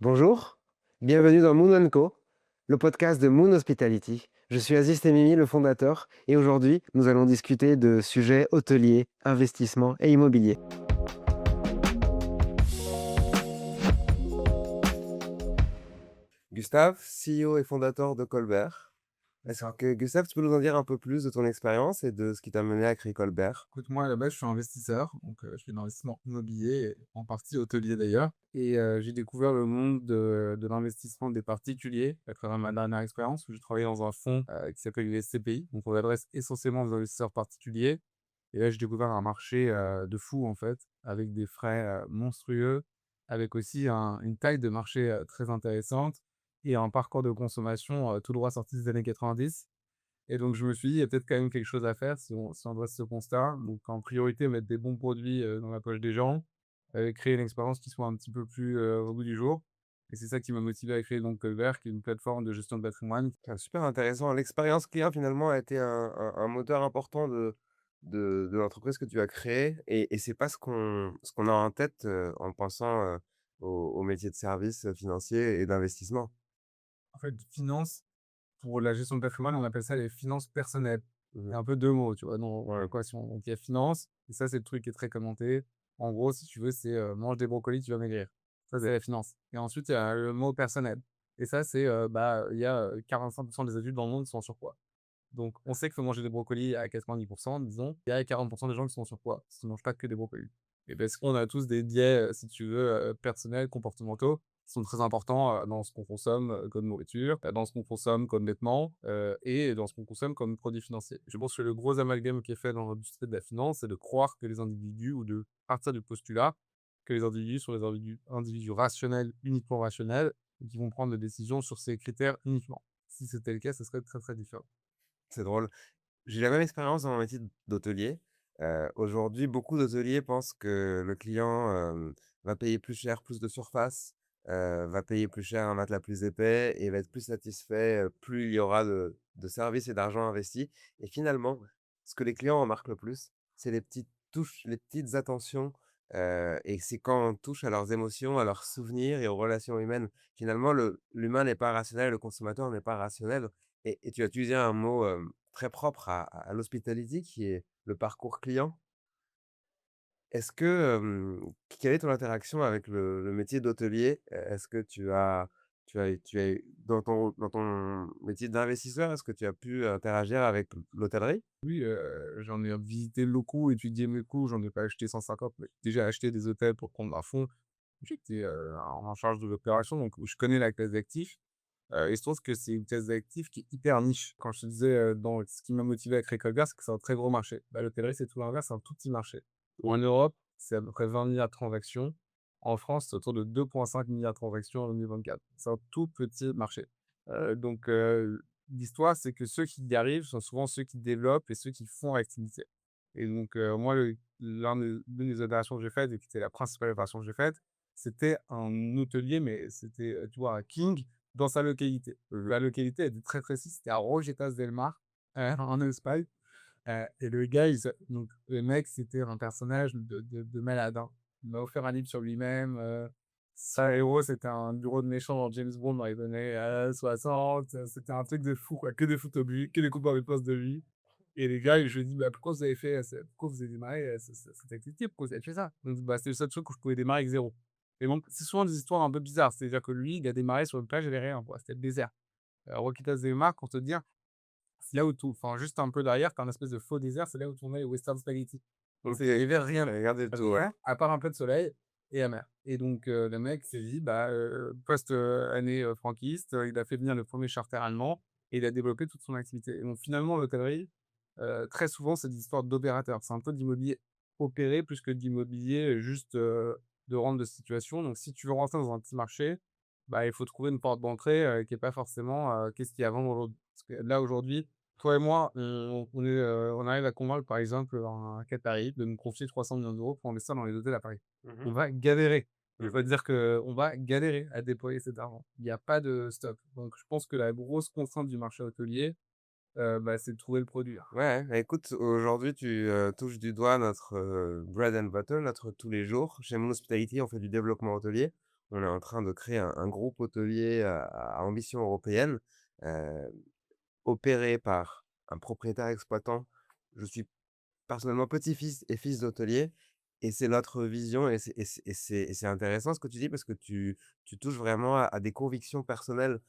Bonjour, bienvenue dans Moon Co, le podcast de Moon Hospitality. Je suis Aziz Temimi, le fondateur, et aujourd'hui, nous allons discuter de sujets hôteliers, investissement et immobilier. Gustave, CEO et fondateur de Colbert. Est-ce que, Gustave, tu peux nous en dire un peu plus de ton expérience et de ce qui t'a mené à créer Colbert? Écoute, moi, à la base, je suis investisseur, donc je fais de l'investissement immobilier, et en partie hôtelier d'ailleurs. Et j'ai découvert le monde de l'investissement des particuliers à travers ma dernière expérience où j'ai travaillé dans un fonds qui s'appelle le SCPI. Donc on adresse essentiellement aux investisseurs particuliers. Et là, j'ai découvert un marché de fou en fait, avec des frais monstrueux, avec aussi une taille de marché très intéressante et un parcours de consommation tout droit sorti des années 90. Et donc je me suis dit: «Il y a peut-être quand même quelque chose à faire si on dresse ce constat». Donc en priorité, mettre des bons produits, dans la poche des gens, créer une expérience qui soit un petit peu plus, au goût du jour. Et c'est ça qui m'a motivé à créer donc Colvert, qui est une plateforme de gestion de patrimoine. Super intéressant. L'expérience client, finalement, a été un moteur important de l'entreprise que tu as créée. Et c'est pas ce qu'on a en tête en pensant au métier de service financier et d'investissement. En fait, finance, pour la gestion de patrimoine, on appelle ça les finances personnelles. Il y Mhm. a un peu 2 mots, tu vois, dans Ouais. l'équation. Donc il y a finance, et ça, c'est le truc qui est très commenté. En gros, si tu veux, c'est, mange des brocolis, tu vas maigrir. Ça, c'est la finance. Et ensuite, il y a le mot personnel. Et ça, c'est, il y a, 45 des adultes dans le monde qui sont en surpoids. Donc on sait qu'il faut manger des brocolis à 90, disons. Il y a 40 des gens qui sont en surpoids, qui ne mangent pas que des brocolis. Et parce qu'on a tous des biais, si tu veux, personnels, comportementaux, qui sont très importants, dans ce qu'on consomme, comme nourriture, dans ce qu'on consomme comme vêtements, et dans ce qu'on consomme comme produits financiers. Je pense que le gros amalgame qui est fait dans l'industrie de la finance, c'est de croire que les individus ou de partir du postulat que les individus sont des individus rationnels, uniquement rationnels, et qui vont prendre des décisions sur ces critères uniquement. Si c'était le cas, ce serait très, très différent. C'est drôle. J'ai la même expérience dans mon métier d'hôtelier. Aujourd'hui, beaucoup d'hôteliers pensent que le client va payer plus cher, plus de surface, va payer plus cher un matelas plus épais et va être plus satisfait plus il y aura de services et d'argent investi. Et finalement, ce que les clients remarquent le plus, c'est les petites touches, les petites attentions. Et c'est quand on touche à leurs émotions, à leurs souvenirs et aux relations humaines. Finalement, l'humain n'est pas rationnel, le consommateur n'est pas rationnel. Et tu as utilisé un mot très propre à l'hospitality qui est le parcours client. Est-ce que, quelle est ton interaction avec le métier d'hôtelier? Est-ce que tu as dans ton métier d'investisseur, est-ce que tu as pu interagir avec l'hôtellerie? Oui, j'en ai visité le locaux, étudié mes coûts, j'en ai pas acheté 150, mais déjà acheté des hôtels pour prendre à fond. J'étais, en charge de l'opération, donc je connais la classe d'actifs, et je trouve que c'est une classe d'actifs qui est hyper niche. Quand je te disais, dans ce qui m'a motivé à créer Colbert, c'est que c'est un très gros marché. Bah, l'hôtellerie, c'est tout l'inverse, c'est un tout petit marché. En Europe, c'est à peu près 20 milliards de transactions. En France, c'est autour de 2,5 milliards de transactions en 2024. C'est un tout petit marché. Donc l'histoire, c'est que ceux qui y arrivent sont souvent ceux qui développent et ceux qui font l'activité. Et donc moi, l'une des opérations que j'ai faites et qui était la principale opération que j'ai faite, c'était un hôtelier, mais c'était, tu vois, un king dans sa localité. La localité, elle était très précise, c'était à Rogetas del Mar, en Espagne. Et le gars, donc le mec, c'était un personnage de malade, hein. Il m'a offert un livre sur lui-même. Sa héros, c'était un bureau de méchant dans James Bond dans les années 60. C'était un truc de fou, quoi. Que des photos de lui, que des coupeurs de poste de lui. Et les gars, je lui ai dit, bah, pourquoi vous avez fait, pourquoi vous avez démarré cette activité? Pourquoi vous avez fait ça? Donc, bah, c'était le seul truc où je pouvais démarrer avec zéro. Et donc, c'est souvent des histoires un peu bizarres. C'est-à-dire que lui, il a démarré sur une plage, il n'y avait rien, quoi. C'était le désert. Roquitas del Mar, pour te dire, c'est là où tout enfin, juste un peu derrière, tu un espèce de faux désert, c'est là où tournait les Western Spaghetti. Donc OK, c'est il y avait rien, regardez tout, ouais. à part un peu de soleil et la mer. Et donc le mec s'est dit, bah, post, année, franquiste, il a fait venir le premier charter allemand et il a développé toute son activité. Et donc finalement, l'hôtellerie, très souvent, c'est des histoires d'opérateurs. C'est un peu de l'immobilier opéré plus que de l'immobilier, juste, de rente de situation. Donc si tu veux rentrer dans un petit marché, bah, il faut trouver une porte d'entrée, qui est pas forcément, qu'est-ce qu'il y a à vendre aujourd'hui? Parce que là, aujourd'hui, toi et moi, on arrive à convaincre, par exemple, un Qatari de nous confier 300 millions d'euros pour investir dans les hôtels à Paris. Mmh. On va galérer. Je Mmh. veux dire qu'on va galérer à déployer cet argent. Il y a pas de stop. Donc je pense que la grosse contrainte du marché hôtelier, c'est de trouver le produit. Ouais, bah, écoute, aujourd'hui, tu touches du doigt notre bread and butter, notre tous les jours. Chez Moon Hospitality, on fait du développement hôtelier. on est en train de créer un groupe hôtelier à ambition européenne, heu, opéré par un propriétaire exploitant. Je suis personnellement petit-fils et fils d'hôtelier et c'est notre vision et c'est intéressant ce que tu dis parce que tu touches vraiment à des convictions personnelles.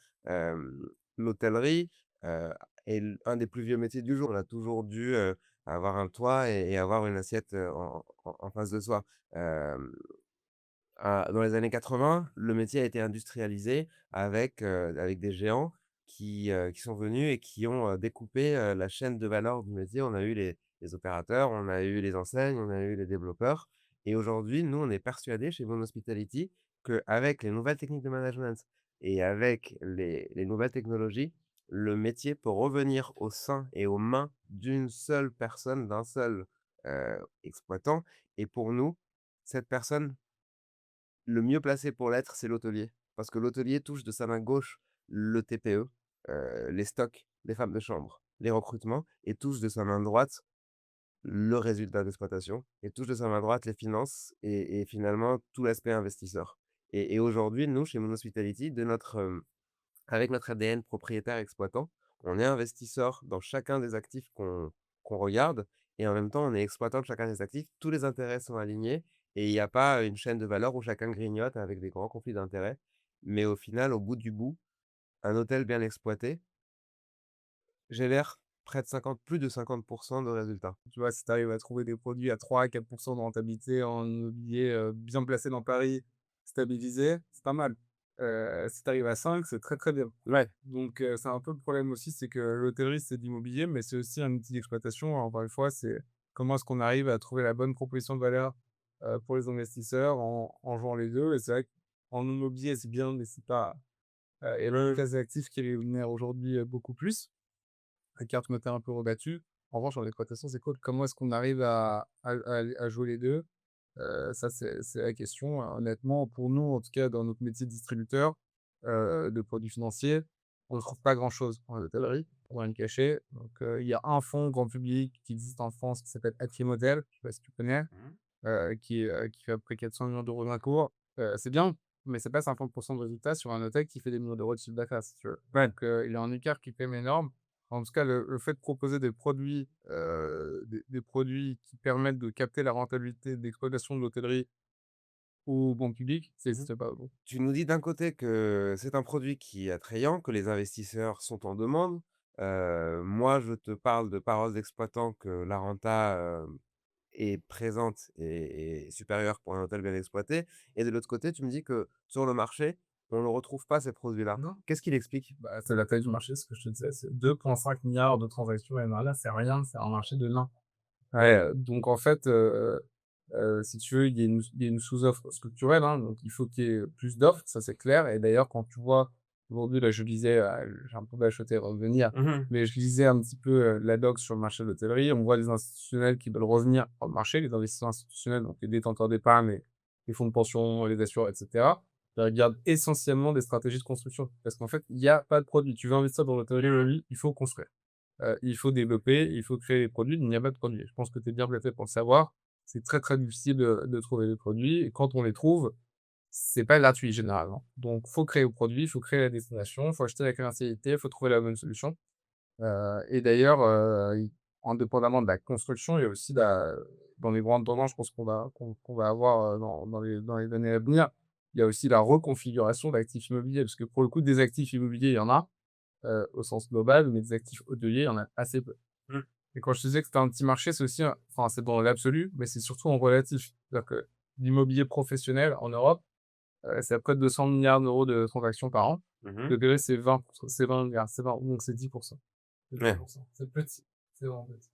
L'hôtellerie, est un des plus vieux métiers du jour. On a toujours dû, avoir un toit et avoir une assiette, en face de soi. Hem Dans les années 80, le métier a été industrialisé avec des géants qui sont venus et qui ont, découpé, la chaîne de valeur du métier. On a eu les opérateurs, on a eu les enseignes, on a eu les développeurs et aujourd'hui, nous, on est persuadés chez Mon Hospitality qu'avec les nouvelles techniques de management et avec les nouvelles technologies, le métier peut revenir au sein et aux mains d'une seule personne, d'un seul, exploitant et pour nous, cette personne le mieux placé pour l'être, c'est l'hôtelier. Parce que l'hôtelier touche de sa main gauche le TPE, les stocks, les femmes de chambre, les recrutements et touche de sa main droite le résultat d'exploitation et touche de sa main droite les finances et finalement tout l'aspect investisseur. Et aujourd'hui, nous, chez Mon Hospitality, avec notre ADN propriétaire exploitant, on est investisseur dans chacun des actifs qu'on regarde et en même temps, on est exploitant de chacun des actifs. Tous les intérêts sont alignés et il y a pas une chaîne de valeur où chacun grignote avec des grands conflits d'intérêts. Mais au final, au bout du bout, un hôtel bien exploité génère près de 50 plus de 50 de résultats. Tu vois, si tu arrives à trouver des produits à 3 à 4 de rentabilité en immobilier, bien placé dans Paris, stabilisé, c'est pas mal. Si tu arrives à 5, c'est très, très bien. Ouais. Donc c'est un peu le problème aussi, c'est que l'hôtellerie, c'est de l'immobilier, mais c'est aussi un outil d'exploitation. Encore une fois, c'est comment est-ce qu'on arrive à trouver la bonne proposition de valeur, pour les investisseurs en jouant les 2. Et c'est vrai qu'en immobilier, c'est bien, mais c'est pas, il y a le classe d'actifs qui est rémunère aujourd'hui, beaucoup plus. La carte monétaire un peu rebattue. En revanche, en exploitation, c'est cool. Comment est-ce qu'on arrive à jouer les 2? Ça, c'est la question. Honnêtement, pour nous, en tout cas, dans notre métier de distributeur, de produits financiers, on ne trouve pas grand-chose en hôtellerie, pour rien le cacher. Donc, il y a un fonds grand public qui existe en France qui s'appelle Atrim-Hôtel, je sais pas si tu connais, Mmh. qui fait à peu près 400 millions d'euros d'encours. C'est bien, mais c'est pas 50 de résultats sur un hôtel qui fait des millions d'euros de chiffre d'affaires, si tu veux. Ouais. Donc, il y a un écart qui est quand même énorme. En tout cas, le fait de proposer des produits, des produits qui permettent de capter la rentabilité d'exploitation de l'hôtellerie au bon public, ça Mmh. existe pas, bon. Tu nous dis d'un côté que c'est un produit qui est attrayant, que les investisseurs sont en demande. Moi, je te parle de paroles d'exploitants que la renta, est présente et supérieure pour un hôtel bien exploité et de l'autre côté, tu me dis que sur le marché, on ne retrouve pas ces produits-là. Non. Qu'est-ce qui l'explique? Bah, c'est la taille du marché, ce que je te disais, c'est 2,5 milliards de transactions là, c'est rien, c'est un marché de nains. Ouais, donc en fait, si tu veux, il y a une sous-offre structurelle, hein, donc il faut qu'il y ait plus d'offres, ça c'est clair. Et d'ailleurs, quand tu vois aujourd'hui, là, je lisais, j'ai un peu bachoté revenir, Mmh. mais je lisais un petit peu, la doc sur le marché de l'hôtellerie. On voit les institutionnels qui veulent revenir sur le marché, les investisseurs institutionnels, donc les détenteurs d'épargne, les fonds de pension, les assureurs et cetera. Ils regardent essentiellement des stratégies de construction parce qu'en fait, il y a pas de produit. Tu veux investir dans l'hôtellerie aujourd'hui, il faut construire. Il faut développer, il faut créer des produits, il n'y a pas de produits. Je pense que tu es bien placé pour le savoir. C'est très, très difficile de trouver des produits et quand on les trouve, c'est pas gratuit généralement. Donc faut créer le produit, il faut créer la destination, il faut acheter la commercialité, il faut trouver la bonne solution. Et d'ailleurs, i indépendamment de la construction, il y a aussi dans les grandes tendances, je pense qu'on va avoir, dans les années à venir, il y a aussi la reconfiguration d'actifs immobiliers. Parce que pour le coup, des actifs immobiliers, il y en a, au sens global, mais des actifs hôteliers, il y en a assez peu. Mmh. Et quand je te disais que c'était un petit marché, c'est aussi enfin, c'est dans l'absolu, mais c'est surtout en relatif. C'est-à-dire que l'immobilier professionnel en Europe, c'est à près de 200 milliards d'euros de transactions par an. Mmh. Le PV, c'est 20 milliards, c'est 20, donc c'est 10%. C'est Ouais. 10%. C'est petit, c'est vraiment petit.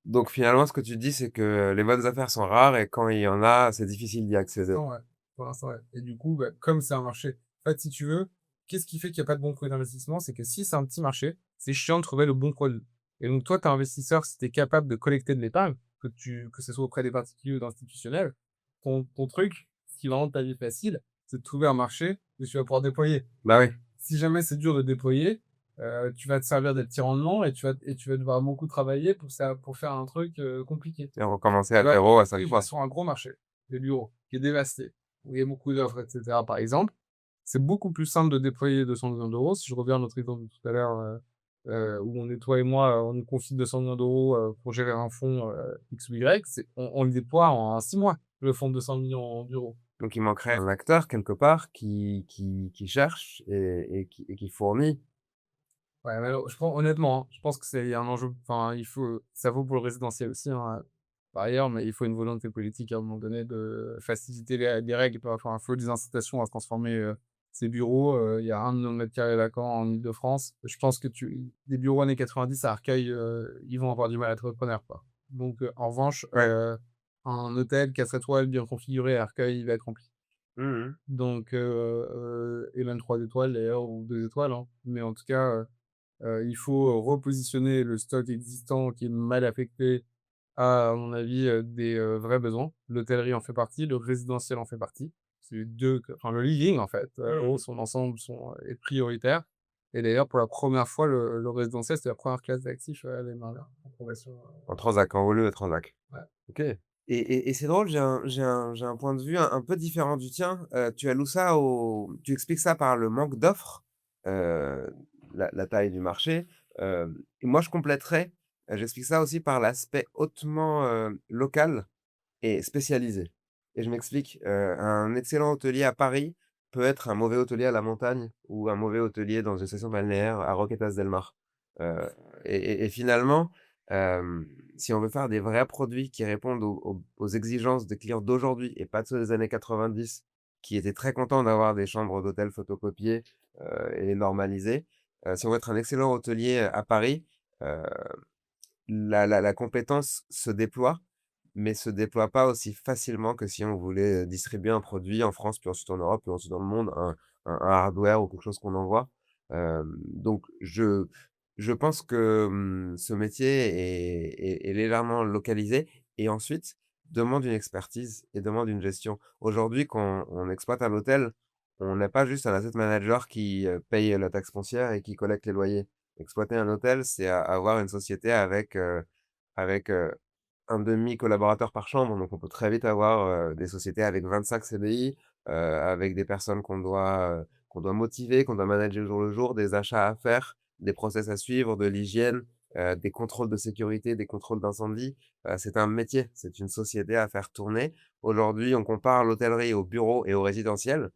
Donc finalement, ce que tu dis, c'est que les bonnes affaires sont rares et quand il y en a, c'est difficile d'y Pour accéder. l'instant, ouais. Pour l'instant, ouais. Et du coup, bah, comme c'est un marché, en fait, si tu veux, qu'est-ce qui fait qu'il y a pas de bon produit d'investissement? C'est que si c'est un petit marché, c'est chiant de trouver le bon produit. Et donc toi, tu es investisseur, si tu es capable de collecter de l'épargne, que ce soit auprès des particuliers ou d'institutionnels, ton truc, ce qui va rendre ta vie facile, c'est de trouver un marché que tu vas pouvoir déployer. Bah oui. Si jamais c'est dur de déployer, tu vas te servir des petits rendements et tu vas devoir beaucoup travailler pour faire un truc, compliqué. Et recommencer Tu à vois? 0 à Tu chaque vas fois. sur un gros marché, des bureaux, qui est dévasté. où il y a beaucoup d'offres et cetera, par exemple, c'est beaucoup plus simple de déployer 200 millions d'euros. Si je reviens à notre exemple de tout à l'heure, où on est toi et moi, on nous confie 200 millions d'euros pour gérer un fonds, X ou Y, on le déploie en 6 mois, le fonds de 200 millions d'euros. Donc il manquerait un acteur quelque part qui cherche et qui fournit. Ouais, mais alors, je pense honnêtement, hein, je pense que c'est il y a un enjeu, enfin, il faut ça vaut pour le résidentiel aussi, hein, par ailleurs, mais il faut une volonté politique à un moment donné de faciliter les règles, enfin, il faut des incitations à transformer, ces bureaux. Il y a 1 million de mètres carrés vacants en Île-de-France. Je pense que des bureaux années 90 à Arcueil, ils vont avoir du mal à être repreneurs, quoi. Donc, en revanche, Ouais. un hôtel 4 étoiles bien configuré à Arcueil, il va être rempli. Mmh. Donc, et même 3 étoiles d'ailleurs ou 2 étoiles, hein, mais en tout cas, il faut repositionner le stock existant qui est mal affecté à mon avis, des, vrais besoins. L'hôtellerie en fait partie, le résidentiel en fait partie. C'est les 2 que enfin le living en fait, dans son ensemble est prioritaire et d'ailleurs pour la première fois le résidentiel, c'était la première classe d'actifs, l'année dernière en progression, En Transac, en haut lieu de Transac. ouais. OK. Et c'est drôle, j'ai un point de vue un peu différent du tien. Tu expliques ça par le manque d'offres, heu, la taille du marché, et moi je compléterais, j'explique ça aussi par l'aspect hautement, local et spécialisé. Et je m'explique, un excellent hôtelier à Paris peut être un mauvais hôtelier à la montagne ou un mauvais hôtelier dans une station balnéaire à Roquetas del Mar. Heu et finalement, si on veut faire des vrais produits qui répondent aux exigences des clients d'aujourd'hui et pas de ceux des années 90 qui étaient très contents d'avoir des chambres d'hôtel photocopiées, et normalisées. Si on veut être un excellent hôtelier à Paris, heu, la compétence se déploie, mais se déploie pas aussi facilement que si on voulait, distribuer un produit en France, puis ensuite en Europe, puis ensuite dans le monde, un hardware ou quelque chose qu'on envoie. Donc je pense que, ce métier est légèrement localisé et ensuite demande une expertise et demande une gestion. Aujourd'hui, quand on exploite un hôtel, on n'est pas juste un asset manager qui, paye la taxe foncière et qui collecte les loyers. Exploiter un hôtel, c'est avoir une société avec, un demi collaborateur par chambre, donc on peut très vite avoir, des sociétés avec 25 CDI, avec des personnes qu'on doit motiver, qu'on doit manager au jour le jour, des achats à faire, des process à suivre, de l'hygiène, des contrôles de sécurité, des contrôles d'incendie. C'est un métier, c'est une société à faire tourner. Aujourd'hui, on compare l'hôtellerie au bureau et au résidentiel,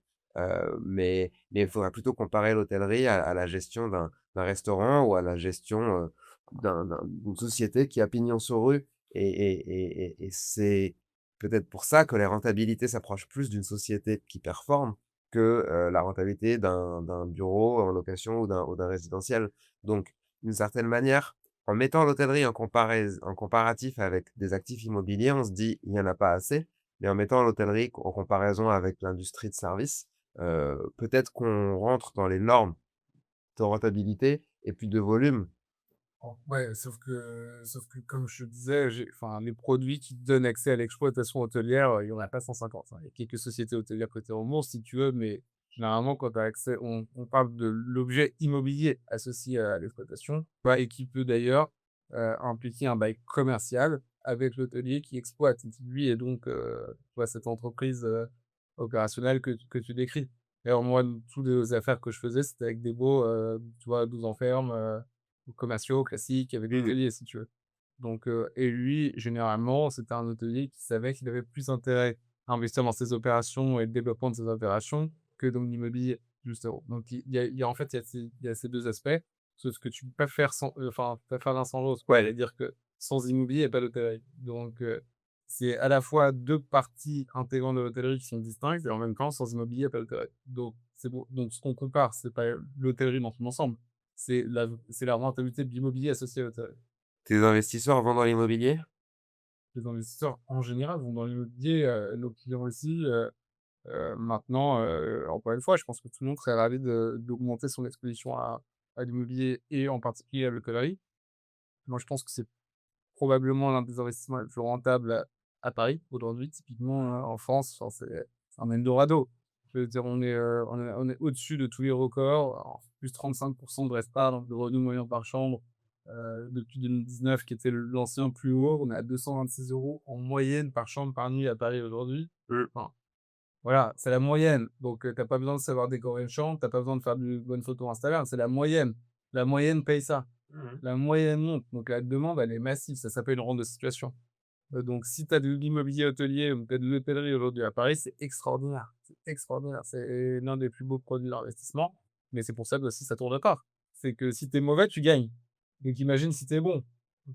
mais il faudrait plutôt comparer l'hôtellerie à la gestion d'un restaurant ou à la gestion, d'une société qui a pignon sur rue et c'est peut-être pour ça que les rentabilités s'approchent plus d'une société qui performe que, la rentabilité d'un bureau en location ou d'un résidentiel. Donc d'une certaine manière, en mettant l'hôtellerie en comparatif avec des actifs immobiliers, on se dit: «Il y en a pas assez», mais en mettant l'hôtellerie en comparaison avec l'industrie de services, peut-être qu'on rentre dans les normes de rentabilité et puis de volume. Ouais, sauf que comme je te disais, enfin, les produits qui te donnent accès à l'exploitation hôtelière, il y en a pas 150, hein. Il y a quelques sociétés hôtelières cotées en bourse si tu veux, mais généralement quand tu as accès on parle de l'objet immobilier associé à l'exploitation, bah, et qui peut d'ailleurs, impliquer un bail commercial avec l'hôtelier qui exploite et qui lui est donc, tu vois, cette entreprise, opérationnelle que tu décris. D'ailleurs moi, toutes les affaires que je faisais, c'était avec des baux, tu vois, 12 ans ferme, commerciaux classiques avec Mmh. l'hôtelier si tu veux. Donc et lui, généralement, c'était un hôtelier qui savait qu'il avait plus intérêt à investir dans ses opérations et le développement de ses opérations que dans l'immobilier, justement. Donc en fait, il y a ces 2 aspects, sauf que tu peux pas faire sans enfin, pas faire l'un sans l'autre, quoi. Ouais. C'est-à-dire que sans immobilier, il y a pas d'hôtellerie. Donc c'est à la fois 2 parties intégrantes de l'hôtellerie qui sont distinctes et en même temps, sans immobilier, il y a pas d'hôtellerie. Donc c'est bon, donc ce qu'on compare, c'est pas l'hôtellerie dans son ensemble, c'est la rentabilité de l'immobilier associé à l'hôtellerie. Tes investisseurs vont dans l'immobilier? Les investisseurs, en général, vont dans l'immobilier, nos clients aussi, maintenant, encore une fois, je pense que tout le monde serait ravi d'augmenter son exposition à l'immobilier et en particulier à l'hôtellerie. Moi, je pense que c'est probablement l'un des investissements les plus rentables à Paris, aujourd'hui. Typiquement, en France, enfin, c'est un eldorado. Je veux dire, on est au-dessus de tous les records. Alors, plus 35 de RevPAR, donc de revenu moyen par chambre, depuis 2019 qui était l'ancien plus haut. On est à 226 € en moyenne par chambre par nuit à Paris aujourd'hui. Mmh. Enfin, Voilà, c'est la moyenne. Donc, tu pas besoin de savoir décorer une chambre, t'as pas besoin de faire de bonnes photos Instagram, c'est la moyenne. La moyenne paye ça. Mmh. La moyenne monte, donc la demande, elle est massive, ça s'appelle une rente de situation. Donc si tu as de l'immobilier hôtelier ou peut-être de l'hôtellerie aujourd'hui à Paris, c'est extraordinaire. C'est extraordinaire. C'est l'un des plus beaux produits d'investissement, mais c'est pour ça que aussi ça tourne pas. C'est que si tu es mauvais, tu gagnes. Donc imagine si tu es bon,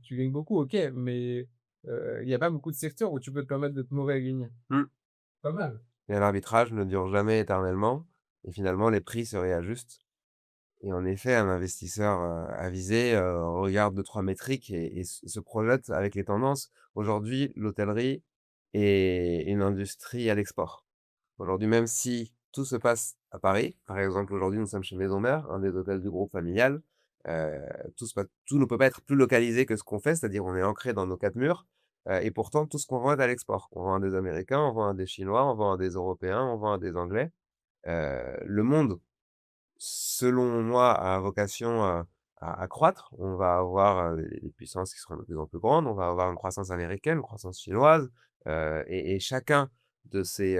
tu gagnes beaucoup, OK, mais il y a pas beaucoup de secteurs où tu peux te permettre d'être mauvais et gagner. Mmh. Pas mal. Et l'arbitrage ne dure jamais éternellement et finalement les prix se réajustent et en effet, un investisseur, avisé, regarde 2-3 métriques et se projette avec les tendances. Aujourd'hui, l'hôtellerie est une industrie à l'export. Aujourd'hui, même si tout se passe à Paris, par exemple, aujourd'hui, nous sommes chez Maison Mère, un des hôtels du groupe familial, heu, tout ne peut pas être plus localisé que ce qu'on fait, c'est-à-dire on est ancré dans nos 4 murs, et pourtant tout ce qu'on vend est à l'export. On vend à des Américains, on vend à des Chinois, on vend à des Européens, on vend à des Anglais. Le monde, selon moi, a vocation, à croître. On va avoir, des puissances qui seront de plus en plus grandes. On va avoir une croissance américaine, une croissance chinoise, et chacun de ces,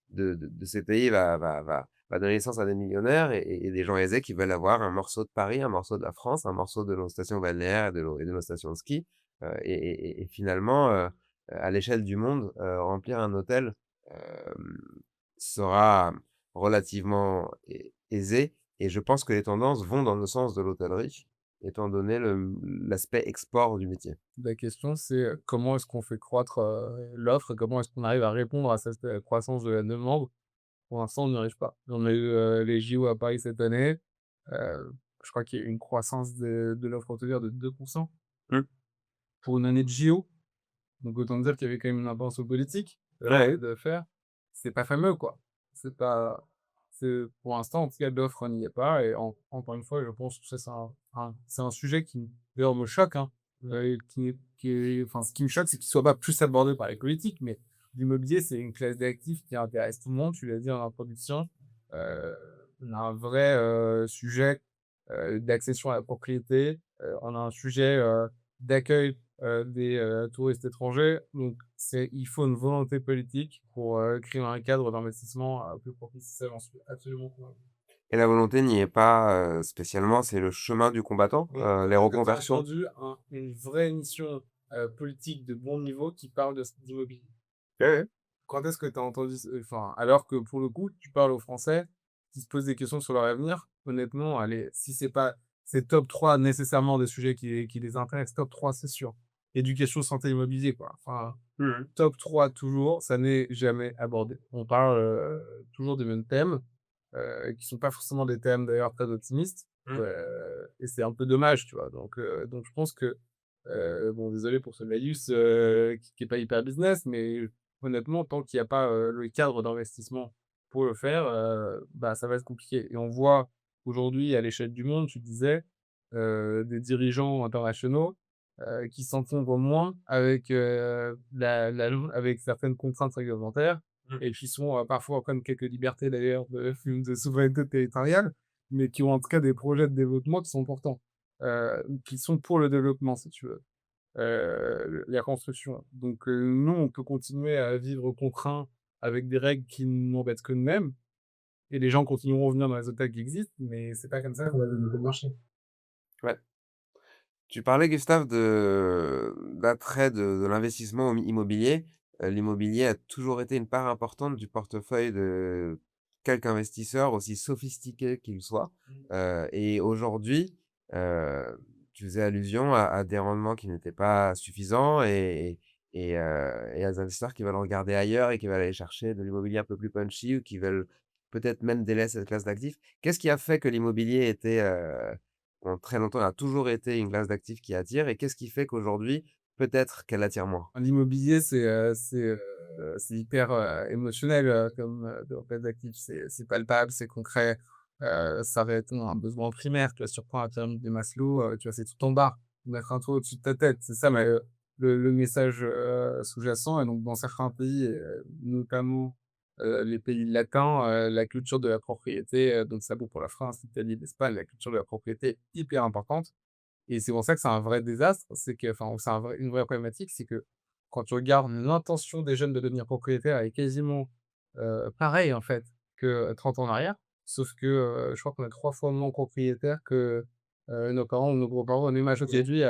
de ces pays va donner naissance à des millionnaires et des gens aisés qui veulent avoir un morceau de Paris, un morceau de la France, un morceau de nos stations balnéaires et de nos stations de ski, et finalement, à l'échelle du monde, remplir un hôtel, sera relativement aisé et je pense que les tendances vont dans le sens de l'hôtellerie, étant donné l'aspect export du métier. La question, c'est, comment est-ce qu'on fait croître, l'offre? Comment est-ce qu'on arrive à répondre à cette, croissance de la demande? Pour l'instant, on n'y arrive pas. On a eu, les JO à Paris cette année, je crois qu'il y a eu une croissance de l'offre hôtelière de 2 Mmh. pour une année de JO. Donc autant dire qu'il y avait quand même une intention politique, Ouais. de faire. C'est pas fameux, quoi. C'est pas c'est pour l'instant, en tout cas, l'offre n'y est pas et encore une fois, je pense que ça, c'est un sujet qui, d'ailleurs, me choque, hein, enfin, ce qui me choque, c'est qu'il soit pas plus abordé par les politiques, mais l'immobilier, c'est une classe d'actifs qui intéresse tout le monde, tu l'as dit en introduction. Heu, on a un vrai, sujet, d'accession à la propriété, on a un sujet, d'accueil des, touristes étrangers. Donc il faut une volonté politique pour, créer un cadre d'investissement, plus propice. Ça, j'en suis absolument convaincu. Et la volonté n'y est pas, spécialement, c'est le chemin du combattant, Oui. les Est-ce que tu as reconversions. entendu une vraie émission, politique de bon niveau qui parle d'immobilier? Ouais, ouais. Quand est-ce que tu as entendu enfin, alors que pour le coup, tu parles aux Français qui se posent des questions sur leur avenir, honnêtement, allez, si c'est pas c'est top 3 nécessairement des sujets qui les intéressent, top 3 c'est sûr. Éducation, santé, immobilier, quoi. Enfin, Mmh. top 3 toujours, ça n'est jamais abordé. On parle, toujours des mêmes thèmes, qui sont pas forcément des thèmes d'ailleurs très optimistes, Mmh. et c'est un peu dommage, tu vois? Donc je pense que, bon désolé pour ce laïus, qui est pas hyper business, mais honnêtement tant qu'il y a pas, le cadre d'investissement pour le faire, bah, ça va être compliqué et on voit aujourd'hui à l'échelle du monde, tu disais, des dirigeants internationaux, qui s'encombrent moins avec, la lo avec certaines contraintes réglementaires Mmh. et qui sont, parfois prennent quelques libertés d'ailleurs de souveraineté territoriale, mais qui ont en tout cas des projets de développement qui sont importants, qui sont pour le développement si tu veux, la construction. Donc, nous on peut continuer à vivre contraints avec des règles qui n'embêtent que nous-mêmes et les gens continueront à venir dans les hôtels qui existent, mais c'est pas comme ça qu'on va développer le marché. Ouais. Tu parlais, Gustave, d'attrait de l'investissement immobilier. L'immobilier a toujours été une part importante du portefeuille de quelque investisseur, aussi sophistiqué qu'il soit. Et aujourd'hui, heu, tu faisais allusion à des rendements qui n'étaient pas suffisants et à des investisseurs qui veulent regarder ailleurs et qui veulent aller chercher de l'immobilier un peu plus punchy ou qui veulent peut-être même délaisser cette classe d'actifs. Qu'est-ce qui a fait que l'immobilier était, pendant très longtemps, elle a toujours été une classe d'actifs qui attire et qu'est-ce qui fait qu'aujourd'hui, peut-être qu'elle attire moins? L'immobilier, c'est hyper, émotionnel, comme, domaine d'actifs. C'est palpable, c'est concret, ça répond à un besoin primaire. Tu vois, si tu reprends la pyramide de Maslow, tu vois, c'est tout en bas, mettre un toit au-dessus de ta tête. C'est ça, mais, le message, sous-jacent et donc dans certains pays, notamment, les pays latins, la culture de la propriété, donc ça vaut pour la France, l'Italie, l'Espagne, la culture de la propriété est hyper importante. Et c'est pour ça que c'est un vrai désastre, c'est que enfin, c'est une vraie problématique, c'est que quand tu regardes l'intention des jeunes de devenir propriétaire, elle est quasiment pareil, en fait, que 30 ans en arrière, sauf que, je crois qu'on a 3 fois moins propriétaires que, nos parents ou nos grands-parents. Même âge OK. aujourd'hui,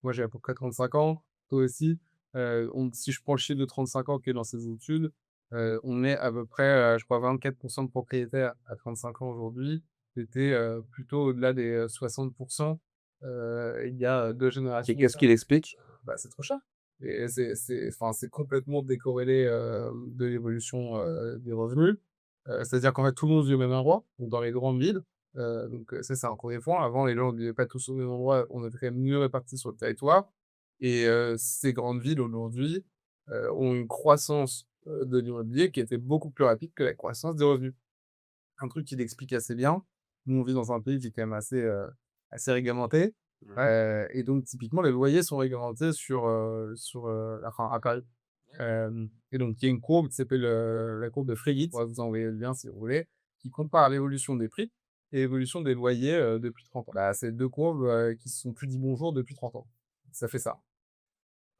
moi, j'ai à peu près 35 ans, toi aussi. On si je prends le chiffre de 35 ans qui est dans ses études, on est à peu près, je crois 24 de propriétaires à 35 ans aujourd'hui. C'était, plutôt au-delà des, 60 il y a, 2 Et générations de qu'est-ce ça. qu'il explique? Bah, c'est trop cher et c'est complètement décorrélé, de l'évolution, des revenus. C'est-à-dire qu'en fait, tout le monde vit au même endroit, donc dans les grandes villes. Ça, c'est un 1er point. Avant, les gens ne vivaient pas tous au même endroit, on était quand même mieux répartis sur le territoire et ces grandes villes aujourd'hui, ont une croissance, de l'immobilier qui était beaucoup plus rapide que la croissance des revenus. Un truc qui l'explique assez bien. Nous, on vit dans un pays qui est quand même assez réglementé, Mmh. et donc typiquement, les loyers sont réglementés enfin, à Paris. Et donc il y a une courbe qui s'appelle, la courbe de Freigit, on va vous envoyer le lien si vous voulez, qui compare l'évolution des prix et l'évolution des loyers, depuis 30 ans. Bah, c'est 2 courbes, qui se sont plus dit bonjour depuis 30 ans. Ça fait ça.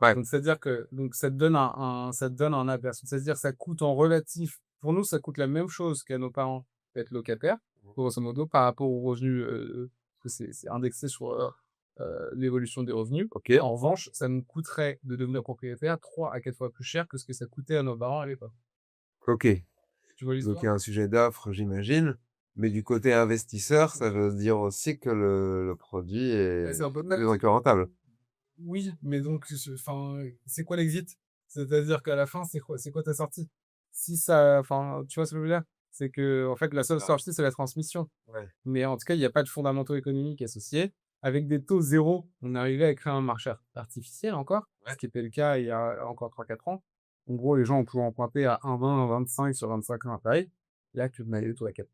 Ouais. Donc c'est-à-dire que donc ça te donne un aperçu. C'est-à-dire que ça coûte en relatif pour nous, ça coûte la même chose qu'à nos parents d'être locataires, grosso modo, par rapport aux revenus, parce que c'est indexé sur, l'évolution des revenus. OK. En revanche, ça nous coûterait de devenir propriétaire 3 à 4 fois plus cher que ce que ça coûtait à nos parents à l'époque. OK. Tu vois Donc il l'histoire? y a un sujet d'offre, j'imagine, mais du côté investisseur, ça veut dire aussi que le produit Bah, c'est est un peu plus bête. que rentable. Oui, mais donc c'est quoi l'exit? C'est-à-dire qu'à la fin, c'est quoi ta sortie? Si ça enfin, tu vois ce que je veux dire? C'est que en fait, la seule sortie, c'est la transmission. Ouais. Mais en tout cas, il y a pas de fondamentaux économiques associés. Avec des taux zéro, on arrivait à créer un marché artificiel encore, ce Ouais. qui était le cas il y a encore 3 4 ans. En gros, les gens, on pouvait emprunter à 1,20, 1,25 sur 25 ans à Paris. Là, tu mets des taux à 4.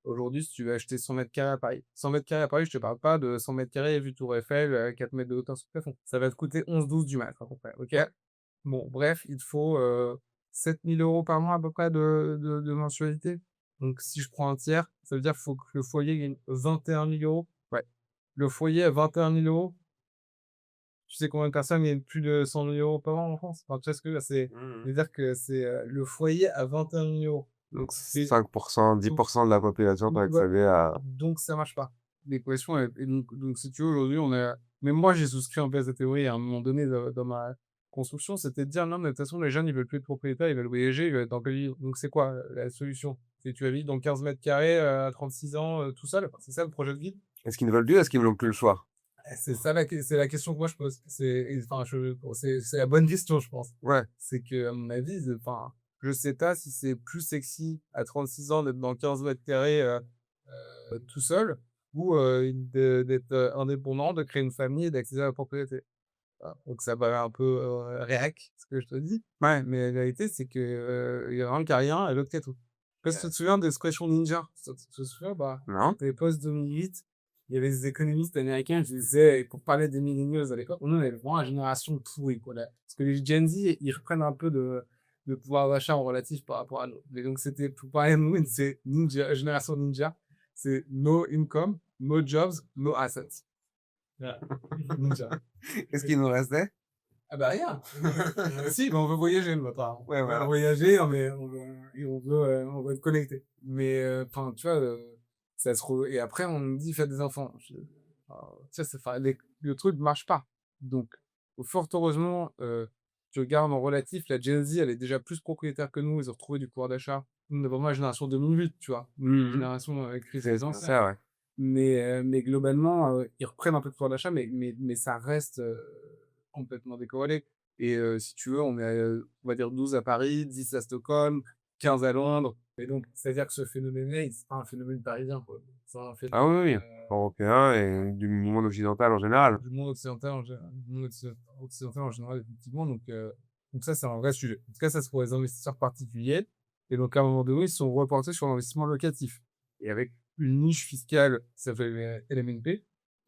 Aujourd'hui, si tu veux acheter 100 carrés à Paris, 100 carrés à Paris, je te parle pas de 100 carrés vue Tour Eiffel, 4 de hauteur sur le plafond. Ça va te coûter 11-12 du mat', à peu près, OK? Bon, bref, il te faut, 7 000 € par mois à peu près de mensualité. Donc si je prends un tiers, ça veut dire qu'il faut que le foyer gagne 21 000 €. Ouais, le foyer à 21 000 €, tu sais combien de personnes gagnent plus de 100 000 € par an en France? Enfin, tu vois ce que je veux dire? Mmh. C'est-à-dire que c'est, le foyer à 21 000 €. Donc Et 5, donc 10 de la population peut ouais, accéder à donc ça marche pas. L'équation et donc si tu veux aujourd'hui on est même moi j'ai souscrit un peu à cette théorie à un moment donné dans ma construction, c'était de dire: «Non mais de toute façon les jeunes ils veulent plus être propriétaires, ils veulent voyager, ils veulent être dans le pays». Donc c'est quoi, la solution? C'est tu habites dans 15 carrés à 36 ans, tout seul? Enfin, c'est ça le projet de vie? est-ce qu'ils ne veulent plus? Est-ce qu'ils n'ont plus le choix? C'est ça c'est la question que moi je pose. Enfin c'est la bonne question je pense. Ouais. C'est que à mon avis, enfin, je sais pas si c'est plus sexy à 36 ans d'être dans 15 carrés, tout seul ou d'être, indépendant, de créer une famille et d'accéder à la propriété. Voilà, donc ça paraît un peu, réac, ce que je te dis, Ouais. mais la vérité, c'est que, il y en a un qui a rien et l'autre qui a tout. Je sais pas si tu te souviens de l'expression ninja? Tu te souviens? Bah, Non? c'était post-2008, il y avait des économistes américains qui disaient pour parler des millennials à l'époque, nous, on est vraiment la génération pourrie, quoi, là. Parce que les Gen Z, ils reprennent un peu de pouvoir d'achat en relatif par rapport à nous. Et donc c'était pour parler de nous, c'est ninja, génération ninja, c'est no income, no jobs, no assets. Voilà, ninja. Qu'est-ce qu'il nous restait? Ah bah rien. Si, mais on veut voyager nous apparemment. Ouais, On veut voilà. voyager, on veut être connecté. Mais enfin, tu vois, ça se re et après on nous dit: «Faites des enfants». Tu sais, c'est enfin le truc marche pas. Donc fort heureusement, tu regardes en relatif, la Gen Z, elle est déjà plus propriétaire que nous, ils ont retrouvé du pouvoir d'achat. Nous, on est vraiment la génération 2008, tu vois? Mmh. Génération, crise C'est des anciens. ça, ouais. Mais globalement, ils reprennent un peu de pouvoir d'achat, mais ça reste, complètement décorrélé et si tu veux, on est, on va dire 12 à Paris, 10 à Stockholm, 15 à Londres et donc c'est-à-dire que ce phénomène-là, c'est pas un phénomène parisien, quoi. C'est un Ah phénomène, oui, oui, européen et du monde occidental en général. du monde occidental en général, effectivement, donc ça, c'est un vrai sujet. En tout cas, ça, c'est pour les investisseurs particuliers et donc à un moment donné, ils sont reportés sur l'investissement locatif et avec une niche fiscale qui s'appelle LMNP,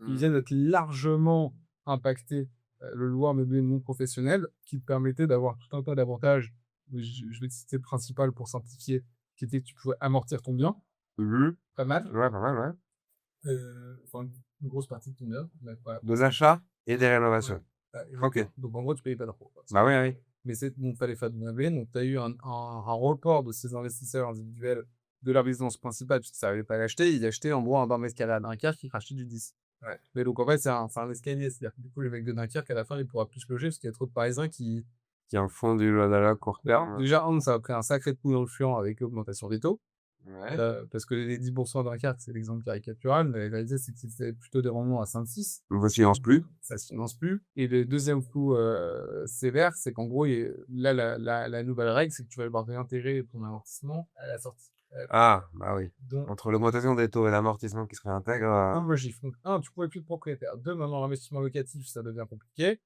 ils Mmh. viennent d'être largement impactés, le loueur meublé non professionnel qui te permettait d'avoir tout un tas d'avantages. Je vais te citer le principal pour simplifier, qui était que tu pouvais amortir ton bien, Mmh. pas mal, Ouais, pas mal, ouais. enfin une grosse partie de ton bien, mais voilà. Des achats et des Ouais. rénovations. OK. Exactement. Donc en gros, tu payais pas d'impôts, quoi. Bah oui, oui. mais c'est bon, tu les faire dominer, donc tu as eu un report de ces investisseurs individuels de leur résidence principale, puisqu'ils ne savaient pas l'acheter. Ils achetaient en gros un bar mètre carré à Dunkerque, ils rachetaient du 10. Ouais. Mais donc en fait, c'est un escalier. C'est-à-dire que du coup, les mecs de Dunkerque, à la fin, ils ne pourront plus se loger parce qu'il y a trop de Parisiens qui Qui en font du Lodala court terme. déjà, ça a pris un sacré coup dans le flanc avec l'augmentation des taux. Ouais. Parce que les 10 à Dunkerque, c'est l'exemple caricatural, mais la réalité, c'est que c'était plutôt des rendements à 5-6. Vous silence plus. Ça se finance plus. Et le deuxième coup sévère, c'est qu'en gros, là, la nouvelle règle, c'est que tu vas devoir réintégrer ton amortissement à la sortie. Ah, bah oui. Donc, Entre l'augmentation des taux et l'amortissement qui se réintègre, moi, j'y fais. Un, tu pourrais plus être propriétaire. Deux, maintenant, l'investissement locatif, ça devient compliqué.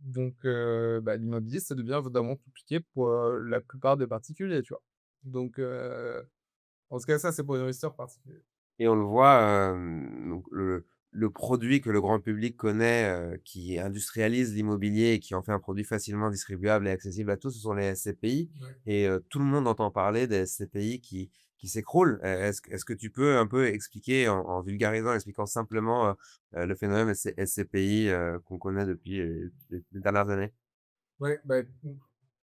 Donc, l'immobilier, ça devient vraiment compliqué pour la plupart des particuliers, tu vois. Donc, en tout cas, ça, c'est pour les investisseurs particuliers. et on le voit, donc le produit que le grand public connaît, qui industrialise l'immobilier et qui en fait un produit facilement distribuable et accessible à tous, ce sont les SCPI Ouais. et tout le monde entend parler des SCPI qui s'écroulent. Est-ce que tu peux un peu expliquer en vulgarisant, en expliquant simplement, le phénomène SCPI, qu'on connaît depuis, les dernières années? Ouais,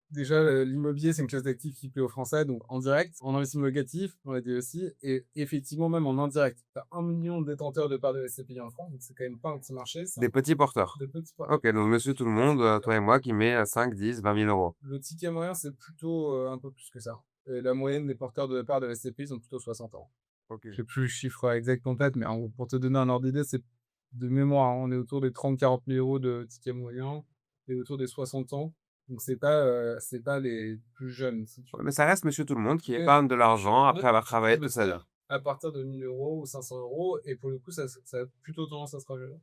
déjà, l'immobilier, c'est une classe d'actifs qui plaît aux Français, donc en direct, en investissement locatif, on l'a dit aussi, et effectivement, même en indirect. Tu as 1 million de détenteurs de parts de SCPI en France, donc c'est quand même pas un petit marché, c'est Des petits porteurs? de petits points. OK, donc monsieur tout le monde, toi et moi qui met, 5, 10, 20 000 €. Le ticket moyen, c'est plutôt un peu plus que ça. Et la moyenne des porteurs de parts de SCPI sont plutôt 60 ans. OK. Je sais plus le chiffre exact en tête, mais en gros, pour te donner un ordre d'idée, c'est de mémoire, hein, on est autour des 30 000 à 40 000 € de ticket moyen et autour des 60 ans. Donc c'est pas les plus jeunes, si tu Ouais, veux. mais ça reste monsieur tout le monde qui Ouais. épargne de l'argent Ouais, après avoir travaillé mais toute sa vie. à partir de 1 000 € ou 500 € et pour le coup, ça a plutôt tendance à se rajeunir.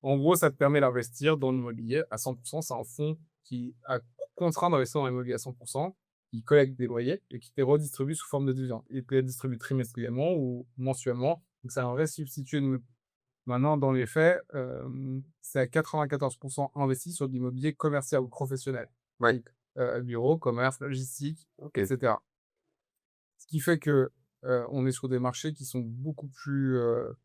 En gros, ça te permet d'investir dans l'immobilier à 100. C'est un fonds qui a contraint d'investir dans l'immobilier à 100, qui collecte des loyers et qui te les redistribue sous forme de dividendes. Il te les distribue trimestriellement ou mensuellement. Donc c'est un vrai substitut de. Maintenant, dans les faits, c'est à 94 investi sur de l'immobilier commercial ou professionnel. Ouais. Donc, bureau, commerce, logistique, OK. etc. Ce qui fait que, on est sur des marchés qui sont beaucoup plus,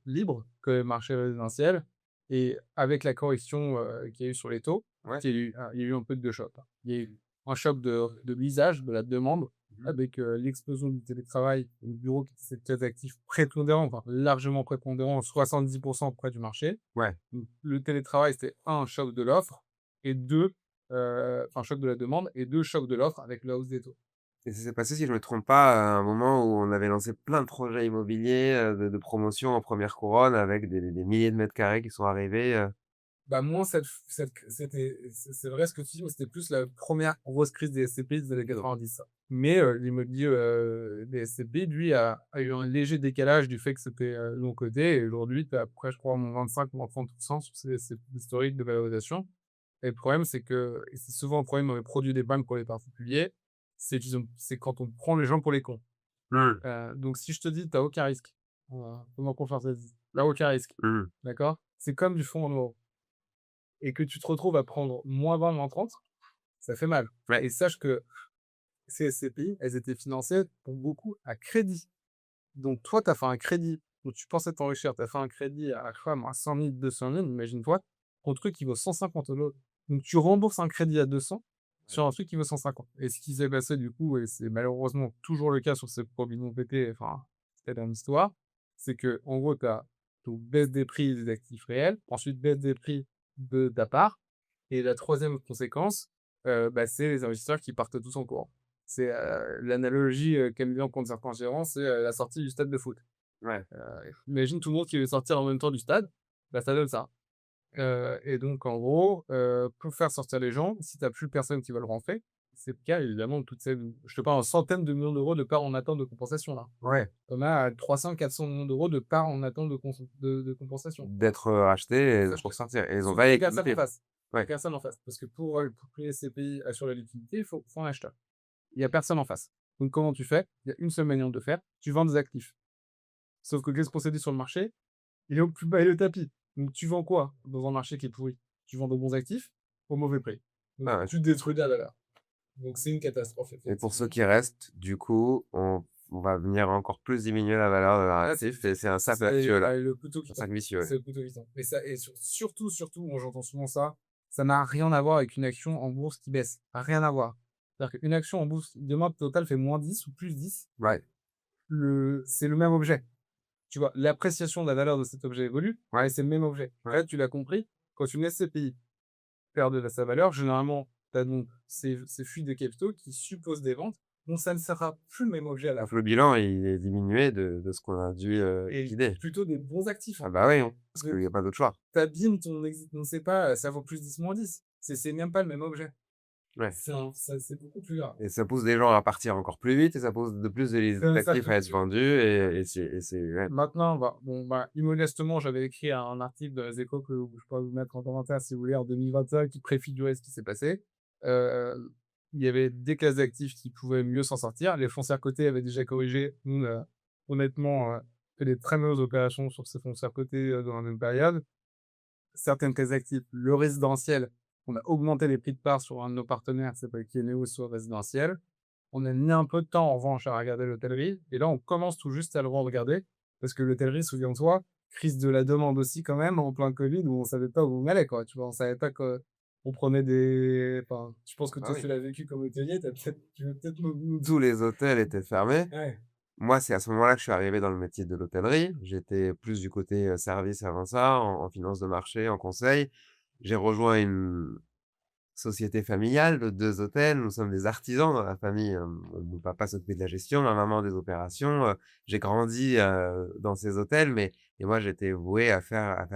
libres que les marchés résidentiels et avec la correction, qu'il y a eu sur les taux, Ouais. il y a eu un peu de 2 chocs, hein. Il y a eu un choc de l'usage, de la demande Mmh. avec, l'explosion du télétravail, le bureau qui était cette classe d'actifs prépondérant, enfin largement prépondérant, 70 près du marché. Ouais. Donc le télétravail, c'était un choc de l'offre et 2, enfin choc de la demande et 2 chocs de l'offre avec la hausse des taux. Et ça s'est passé, si je me trompe pas, à un moment où on avait lancé plein de projets immobiliers, de promotion en première couronne avec des milliers de mètres carrés qui sont arrivés, Bah, moins c'est vrai ce que tu dis, mais c'était plus la première grosse crise des SCPI des années OK, donc 90 ça. Mais, l'immobilier, des SCPI lui a eu un léger décalage du fait que c'était, long coté et aujourd'hui tu es à peu près je crois moins 25, moins 30 sur ces historiques de valorisation et le problème c'est que et c'est souvent un problème dans les produits d'épargne pour les particuliers, c'est quand on prend les gens pour les cons. Mmh. Donc si je te dis: «Tu as aucun risque», fais-moi confiance, vas-y. Tu aucun risque, Mmh. d'accord? C'est comme du fonds en euros et que tu te retrouves à prendre -20, -30, ça fait mal. Ouais. Et sache que ces SCPI, elles étaient financées pour beaucoup à crédit. Donc toi, tu as fait un crédit, donc tu pensais t'enrichir, tu as fait un crédit à, je sais pas moi, 100 000, 200 000, imagine-toi, pour un truc qui vaut 150 €. Donc tu rembourses un crédit à 200 sur un truc qui vaut 150. Et ce qui s'est passé du coup, et c'est malheureusement toujours le cas sur ces produits non pétés, enfin, c'était dans l'histoire, c'est que en gros, tu as donc baisse des prix des actifs réels, ensuite baisse des prix d'appart, et la troisième conséquence, c'est les investisseurs qui partent tous en courant. C'est, l'analogie, qu'aiment bien prendre certains gérants, c'est, la sortie du stade de foot. Ouais. Imagine tout le monde qui veut sortir en même temps du stade, bah, ça donne ça. Et donc en gros, pour faire sortir les gens, si tu as plus personne qui veulent rentrer, c'est le cas évidemment de toutes ces je te parle en centaines de millions d'euros de parts en attente de compensation là. Ouais. On a 300-400 millions d'euros de parts en attente de compensation. D'être, rachetés et Ça, je pour te sortir et ils ont sauf qu'il pas y a personne en écouté. face. Il y a Ouais. personne en face parce que pour que les CPI assurent la liquidité, il faut un acheteur. Il y a personne en face. Donc comment tu fais? Il y a une seule manière de faire, tu vends des actifs. Sauf que qu'est-ce qu'on s'est dit sur le marché? Il est au plus bas et le tapis. Donc tu vends quoi dans un marché qui est pourri? Tu vends de bons actifs au mauvais prix. Donc Ah ouais. tu détruis de la valeur. Donc c'est une catastrophe Et pour ceux effectivement. qui restent, du coup, on va venir encore plus diminuer la valeur de leur Ah actif et c'est un cercle c'est vertueux là, le couteau qui un tombe. cercle vicieux, ouais. C'est le couteau qui tombe. Et ça et surtout, moi j'entends souvent ça, ça n'a rien à voir avec une action en bourse qui baisse. Rien à voir. C'est-à-dire qu'une action en bourse, demain, Total fait -10 ou +10, Ouais, c'est le même objet. Tu vois? L'appréciation de la valeur de cet objet évolue, mais ouais, c'est le même objet. ouais. Là, tu l'as compris, quand une SCPI perd de sa valeur, généralement, tu as donc ces fuites de capitaux qui supposent des ventes, donc ça ne sera plus le même objet à la Donc fin le bilan, il est diminué de ce qu'on a dû, et liquider. plutôt des bons actifs, Ah en bah, oui, hein, parce qu'il fait. y a pas d'autre choix. Tu abîmes ton exi non, c'est pas, ça vaut plus 10 moins 10. C'est même pas le même objet. Ouais, C'est beaucoup plus grave. et ça pousse des gens à partir encore plus vite et ça pousse de plus les C'est un actifs cercle à être vicieux. vendus et c'est ouais. Maintenant, immodestement, j'avais écrit un article dans Les Échos que je pourrais vous mettre en commentaire si vous voulez, en 2025, qui préfigurait ce qui s'est passé. Heu, il y avait des classes d'actifs qui pouvaient mieux s'en sortir. Les foncières cotées avaient déjà corrigé. Nous, on a honnêtement, fait des très mauvaises opérations sur ces foncières cotées, dans la même période. Certaines classes d'actifs, le résidentiel, on a augmenté les prix de part sur un de nos partenaires qui s'appelle Kieneo sur le résidentiel. On a mis un peu de temps, en revanche, à regarder l'hôtellerie et là, on commence tout juste à le regarder parce que l'hôtellerie, souviens-toi, crise de la demande aussi quand même en plein covid où on savait pas où on allait, quoi, tu vois? On savait pas qu'on prenait des enfin, je pense que Bah, toi, tu oui. l'as vécu comme hôtelier, tu veux peut-être nous Tous les hôtels étaient fermés. ouais. Moi, c'est à ce moment-là que je suis arrivé dans le métier de l'hôtellerie. J'étais plus du côté, service avant ça, en finance de marché, en conseil. J'ai rejoint une société familiale de 2 hôtels. Nous sommes des artisans dans la famille, mon papa s'occupait de la gestion, ma maman des opérations, j'ai grandi, dans ces hôtels, mais moi j'étais voué à faire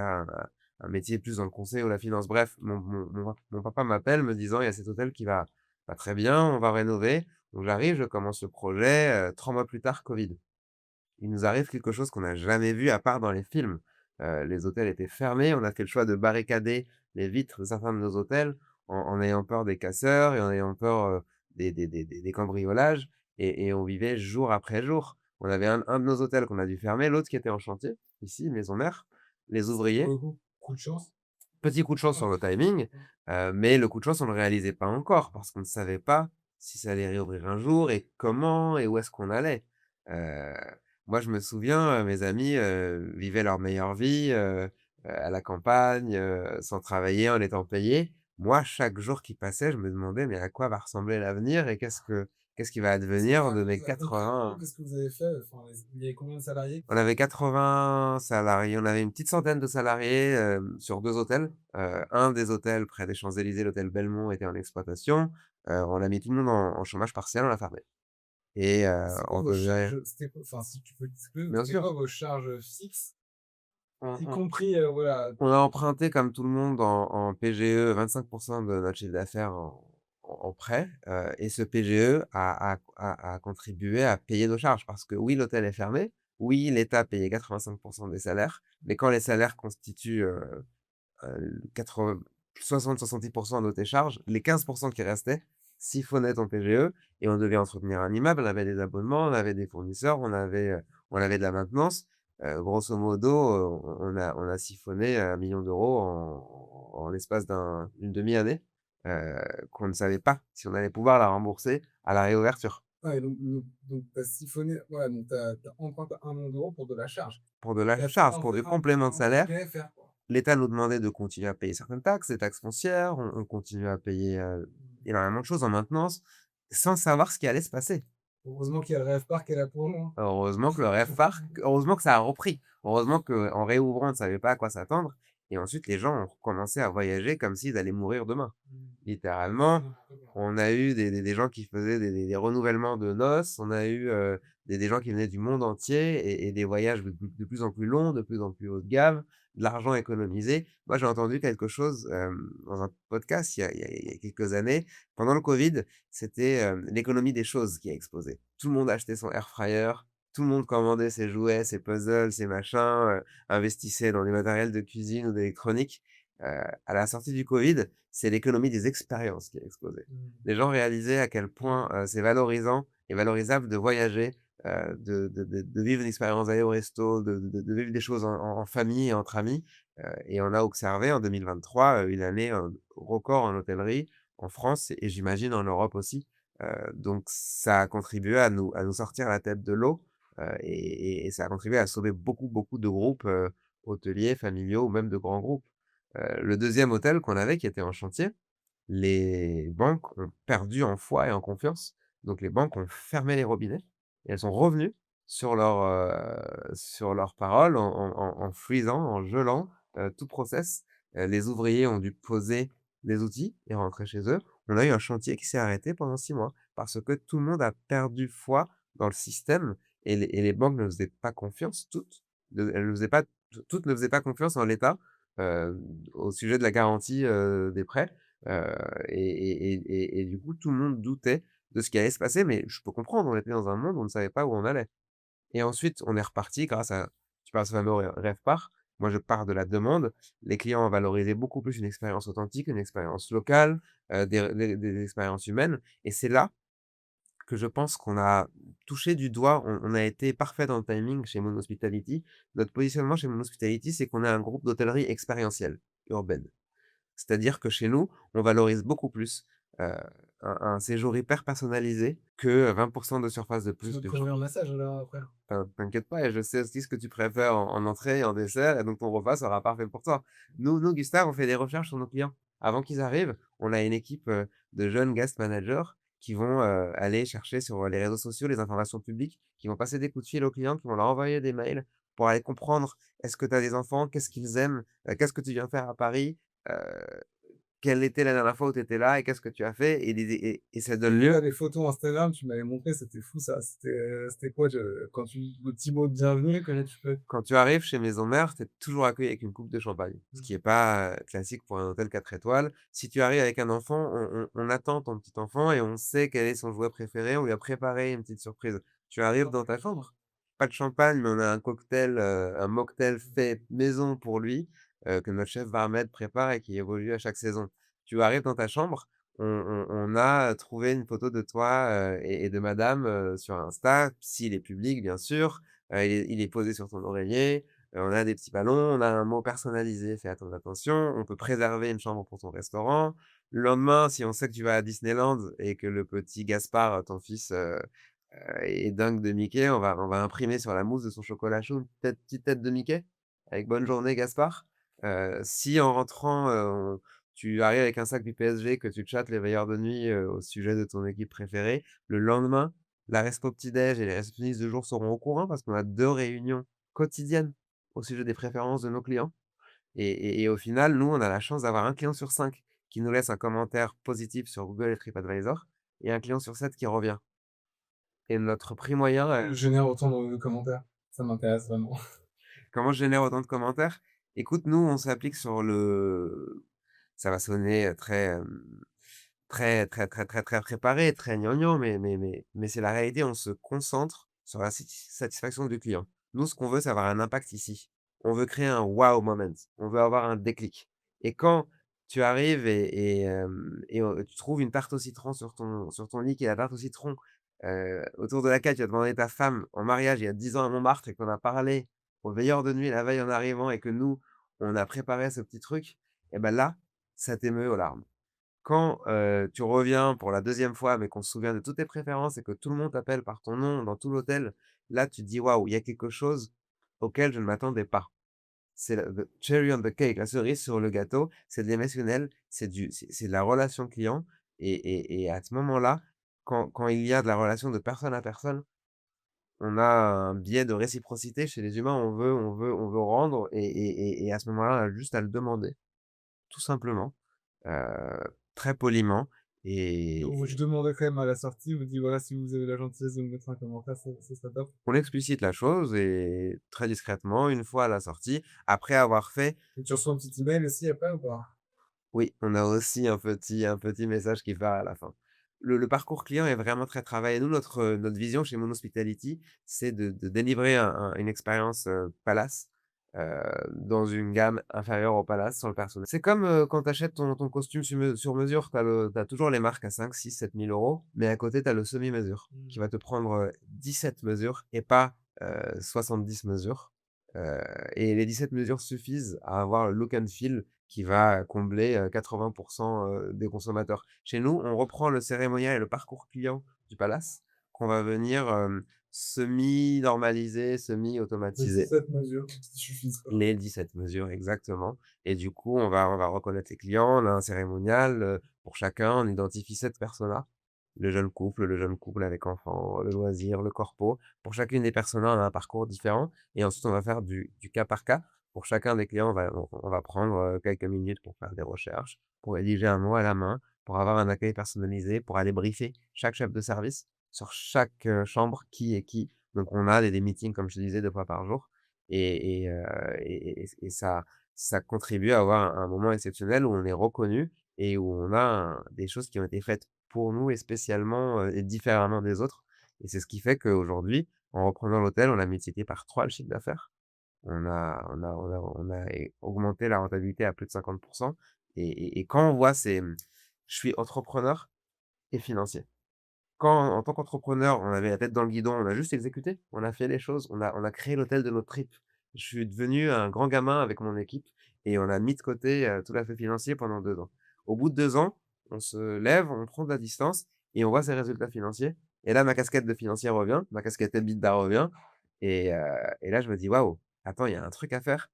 un métier plus dans le conseil ou la finance. Bref, mon papa m'appelle me disant: «Il y a cet hôtel qui va pas très bien, on va rénover». Donc j'arrive, je commence le projet, 3 mois plus tard, covid. Il nous arrive quelque chose qu'on n'a jamais vu à part dans les films. Les hôtels étaient fermés, on a fait le choix de barricader les vitres de certains de nos hôtels en ayant peur des casseurs et en ayant peur, des cambriolages et on vivait jour après jour. On avait un de nos hôtels qu'on a dû fermer, l'autre qui était en chantier, ici, maison mère. Les Ça, pour ouvriers, le coup, coup de chance. petit coup de chance sur le timing, mais le coup de chance, on le réalisait pas encore parce qu'on ne savait pas si ça allait réouvrir un jour et comment et où est-ce qu'on allait. Heu, Moi, je me souviens, mes amis, vivaient leur meilleure vie, à la campagne, sans travailler, en étant payés. Moi, chaque jour qui passait, je me demandais: «Mais à quoi va ressembler l'avenir et qu'est-ce qui va Parce que advenir de mes à peu près, en gros, 80». qu'est-ce que vous avez fait? Enfin, il y avait combien de salariés? On avait 80 salariés, on avait une petite centaine de salariés, sur 2 hôtels. Un des hôtels près des Champs-Élysées, l'hôtel Belmont, était en exploitation. On a mis tout le monde en chômage partiel, on l'a fermé et C'est quoi on vos devait charges? C'était quoi enfin, si tu peux l'exclure, bien c'était sûr, quoi vos charges fixes, on y on compris, voilà, on a emprunté comme tout le monde en PGE 25 de notre chiffre d'affaires en prêt, et ce PGE a contribué à payer nos charges parce que oui, l'hôtel est fermé, oui, l'État payait 85 des salaires, mais quand les salaires constituent, 80 60-70 de tes charges, les 15 qui restaient siphonnaient ton PGE et on devait entretenir un immeuble, on avait des abonnements, on avait des fournisseurs, on avait de la maintenance. Grosso modo, on a siphonné 1 000 000 € en l'espace d'une demi-année, qu'on ne savait pas si on allait pouvoir la rembourser à la réouverture. ouais, donc tu as siphonné, ouais, donc tu as emprunté 1 000 000 € pour de la charge. Pour de la Tu as fait charge, pour du complément de un vrai salaire, PFR, quoi. l'État nous demandait de continuer à payer certaines taxes, les taxes foncières, on continuait à payer, énormément de choses en maintenance, sans savoir ce qui allait se passer. Heureusement qu'il y a le rêve-parc qui est là pour nous, hein. Heureusement que le rêve part heureusement que ça a repris. Heureusement qu'en réouvrant, on ne savait pas à quoi s'attendre et ensuite les gens ont recommencé à voyager comme s'ils allaient mourir demain. C'est Littéralement, n'importe quoi. on a eu des gens qui faisaient des renouvellements de noces, on a eu, des gens qui venaient du monde entier et des voyages de plus en plus longs, de plus en plus haut de gamme, de l'argent économisé. Moi, j'ai entendu quelque chose, dans un podcast il y a quelques années. Pendant le covid, c'était, l'économie des choses qui a explosé. Tout le monde achetait son air fryer, tout le monde commandait ses jouets, ses puzzles, ses machins, investissait dans des matériels de cuisine ou d'électronique. À la sortie du covid, c'est l'économie des expériences qui a explosé. Mmh. Les gens réalisaient à quel point, c'est valorisant et valorisable de voyager, de vivre une expérience d'aller au resto, de vivre des choses en famille et entre amis, et on a observé en 2023, une année, record en hôtellerie en France et j'imagine en Europe aussi. Donc ça a contribué à nous sortir la tête de l'eau, et ça a contribué à sauver beaucoup, beaucoup de groupes, hôteliers, familiaux ou même de grands groupes. Le 2e hôtel qu'on avait qui était en chantier, les banques ont perdu en foi et en confiance. Donc les banques ont fermé les robinets et elles sont revenues sur leurs paroles en freezant, en gelant, tout process. Les ouvriers ont dû poser les outils et rentrer chez eux. On a eu un chantier qui s'est arrêté pendant 6 mois parce que tout le monde a perdu foi dans le système et les banques ne faisaient pas confiance elles ne faisaient pas toutes ne faisaient pas confiance en l'État, heu, au sujet de la garantie, des prêts. Et du coup, tout le monde doutait de ce qui allait se passer, mais je peux comprendre, on était dans un monde où on ne savait pas où on allait. Et ensuite, on est reparti grâce à tu parles de ce fameux revpar. Moi, je pars de la demande. Les clients ont valorisé beaucoup plus une expérience authentique, une expérience locale, des expériences humaines et c'est là que je pense qu'on a touché du doigt, on a été parfait dans le timing chez Moon Hospitality. Notre positionnement chez Moon Hospitality, c'est qu'on est un groupe d'hôtellerie expérientielle, urbaine. C'est-à-dire que chez nous, on valorise beaucoup plus, heu, un séjour hyper personnalisé que 20 de surface de Tu plus veux que couvrir le massage alors après? t'inquiète pas et je sais aussi ce que tu préfères en entrée et en dessert et donc ton repas sera parfait pour toi. Nous, Gustave, on fait des recherches sur nos clients. Avant qu'ils arrivent, on a une équipe, de jeunes guest managers qui vont, aller chercher sur les réseaux sociaux les informations publiques, qui vont passer des coups de fil aux clients, qui vont leur envoyer des mails pour aller comprendre: «Est-ce que tu as des enfants? Qu'est-ce qu'ils aiment? Qu'est-ce que tu viens faire à Paris? Heu, quelle était la dernière fois où tu étais là et qu'est-ce que tu as fait?» Et ça J'ai donne vu lieu. là des photos Instagram, tu m'avais montré, c'était fou ça. C'était quoi quand tu le petit mot de bienvenue, comment tu fais? Quand tu arrives chez Maison Mère, tu es toujours accueilli avec une coupe de champagne, ce Mmh. qui est pas, classique pour un hôtel 4 étoiles. Si tu arrives avec un enfant, on attend ton petit enfant et on sait quel est son jouet préféré, on lui a préparé une petite surprise. Tu arrives dans ta chambre, pas de champagne, mais on a un cocktail, un mocktail fait maison pour lui, que notre chef barmaid prépare et qui évolue à chaque saison. Tu arrives dans ta chambre, on a trouvé une photo de toi, et de madame, sur Insta, s'il est public bien sûr. Il est posé sur ton oreiller, on a des petits ballons, on a un mot personnalisé, fais attention, on peut préserver une chambre pour ton restaurant. Le lendemain, si on sait que tu vas à Disneyland et que le petit Gaspard, ton fils, est dingue de Mickey, on va imprimer sur la mousse de son chocolat chaud une petite tête de Mickey avec «Bonne journée Gaspard». Si en rentrant, tu arrives avec un sac du PSG, que tu chattes les veilleurs de nuit, au sujet de ton équipe préférée, le lendemain, la resto petit-déj et les réceptionnistes de jour seront au courant parce qu'on a 2 réunions quotidiennes au sujet des préférences de nos clients et au final, nous, on a la chance d'avoir un client sur 5 qui nous laisse un commentaire positif sur Google et TripAdvisor et un client sur 7 qui revient et notre prix moyen, Génère autant de commentaires. Ça m'intéresse vraiment. comment je génère autant de commentaires? Écoute, nous, on s'applique sur le ça va sonner, très préparé, très gnangnan, mais c'est la réalité, on se concentre sur la satisfaction du client. Nous, ce qu'on veut, c'est avoir un impact ici. On veut créer un wow moment, on veut avoir un déclic et quand tu arrives et tu trouves une tarte au citron sur ton lit qui est la tarte au citron, autour de laquelle tu as demandé ta femme en mariage il y a 10 ans à Montmartre et qu'on a parlé au veilleur de nuit la veille en arrivant et que nous, on a préparé ce petit truc et ben là, ça t'émeut aux larmes. Quand, tu reviens pour la 2e fois, mais qu'on se souvient de toutes tes préférences et que tout le monde t'appelle par ton nom dans tout l'hôtel, là, tu te dis: «Waouh, il y a quelque chose auquel je ne m'attendais pas». C'est la the cherry on the cake, la cerise sur le gâteau, c'est de l'émotionnel, c'est de la relation client et à ce moment-là, quand il y a de la relation de personne à personne, on a un biais de réciprocité chez les humains, on veut rendre et à ce moment-là, on a juste à le demander, tout simplement, heu, très poliment Ou et je demandais quand même à la sortie, vous dit: «Voilà, si vous avez la gentillesse de me mettre un commentaire, ça serait top». on explicite la chose et très discrètement, une fois à la sortie, après avoir fait Et tu reçois un petit email aussi après ou pas? oui, on a aussi un petit message qui part à la fin. Le parcours client est vraiment très travaillé. Nous, notre vision chez Mon Hospitality, c'est de délivrer une expérience, palace, dans une gamme inférieure au palace sans le personnel. C'est comme, quand tu achètes ton costume sur mesure, tu as toujours les marques à 5, 6, 7 000 €, mais à côté, tu as le semi-mesure qui Mmh. va te prendre, 17 mesures et pas, 70 mesures, heu et les 17 mesures suffisent à avoir le look and feel qui va combler, 80 des consommateurs. Chez nous, on reprend le cérémonial et le parcours client du palace qu'on va venir, semi-normaliser, Les semi-automatiser. 17 mesures qui suffisent, quoi. Les 17 mesures, exactement. Et du coup, on va reconnaître les clients, on a un cérémonial, pour chacun, on identifie 7 personas. Le jeune couple avec enfants, le loisir, le corpo. Pour chacune des personas, on a un parcours différent et ensuite on va faire du cas par cas. Pour chacun des clients, on va prendre, quelques minutes pour faire des recherches, pour rédiger un mot à la main, pour avoir un accueil personnalisé, pour aller briefer chaque chef de service sur chaque, chambre, qui est qui. Donc on a des meetings, comme je te disais, 2 fois par jour et ça contribue à avoir un moment exceptionnel où on est reconnu et où on a des choses qui ont été faites pour nous et spécialement, et différemment des autres et c'est ce qui fait qu'aujourd'hui, en reprenant l'hôtel, on a multiplié par 3 le chiffre d'affaires. On a augmenté la rentabilité à plus de 50 et quand on voit je suis entrepreneur et financier. Quand, en tant qu'entrepreneur, on avait la tête dans le guidon, on a juste exécuté, on a fait les choses, on a créé l'hôtel de notre tripes. Je suis devenu un grand gamin avec mon équipe et on a mis de côté, tout l'aspect financier pendant 2 ans. Au bout de 2 ans, on se lève, on prend de la distance et on voit ses résultats financiers et là, ma casquette de financier revient, ma casquette EBITDA revient et là, je me dis: «Waouh, attends, il y a un truc à faire»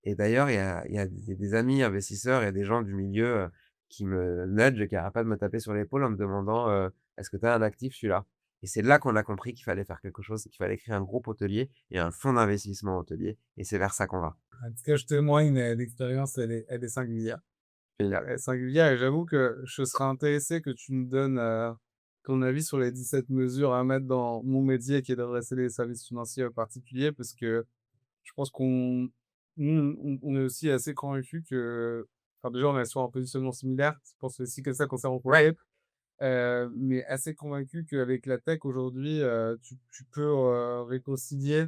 et d'ailleurs, il y a des amis investisseurs et des gens du milieu, qui me nudgent et qui arrêtent pas de me taper sur l'épaule en me demandant, «Est-ce que tu as un actif? Je suis là» et c'est là qu'on a compris qu'il fallait faire quelque chose, qu'il fallait créer un groupe hôtelier et un fonds d'investissement hôtelier et c'est vers ça qu'on va. En tout cas, je témoigne, l'expérience, elle est singulière. Génial. Elle est singulière et j'avoue que je serais intéressé que tu me donnes, ton avis sur les 17 mesures à mettre dans mon métier qui est d'adresser les services financiers aux particuliers parce que je pense qu'on nous, on est aussi assez convaincus que enfin, déjà, on est sur un positionnement similaire. Je pense aussi que ça concerne Ouais. mais assez convaincu qu'avec la tech aujourd'hui, tu peux, réconcilier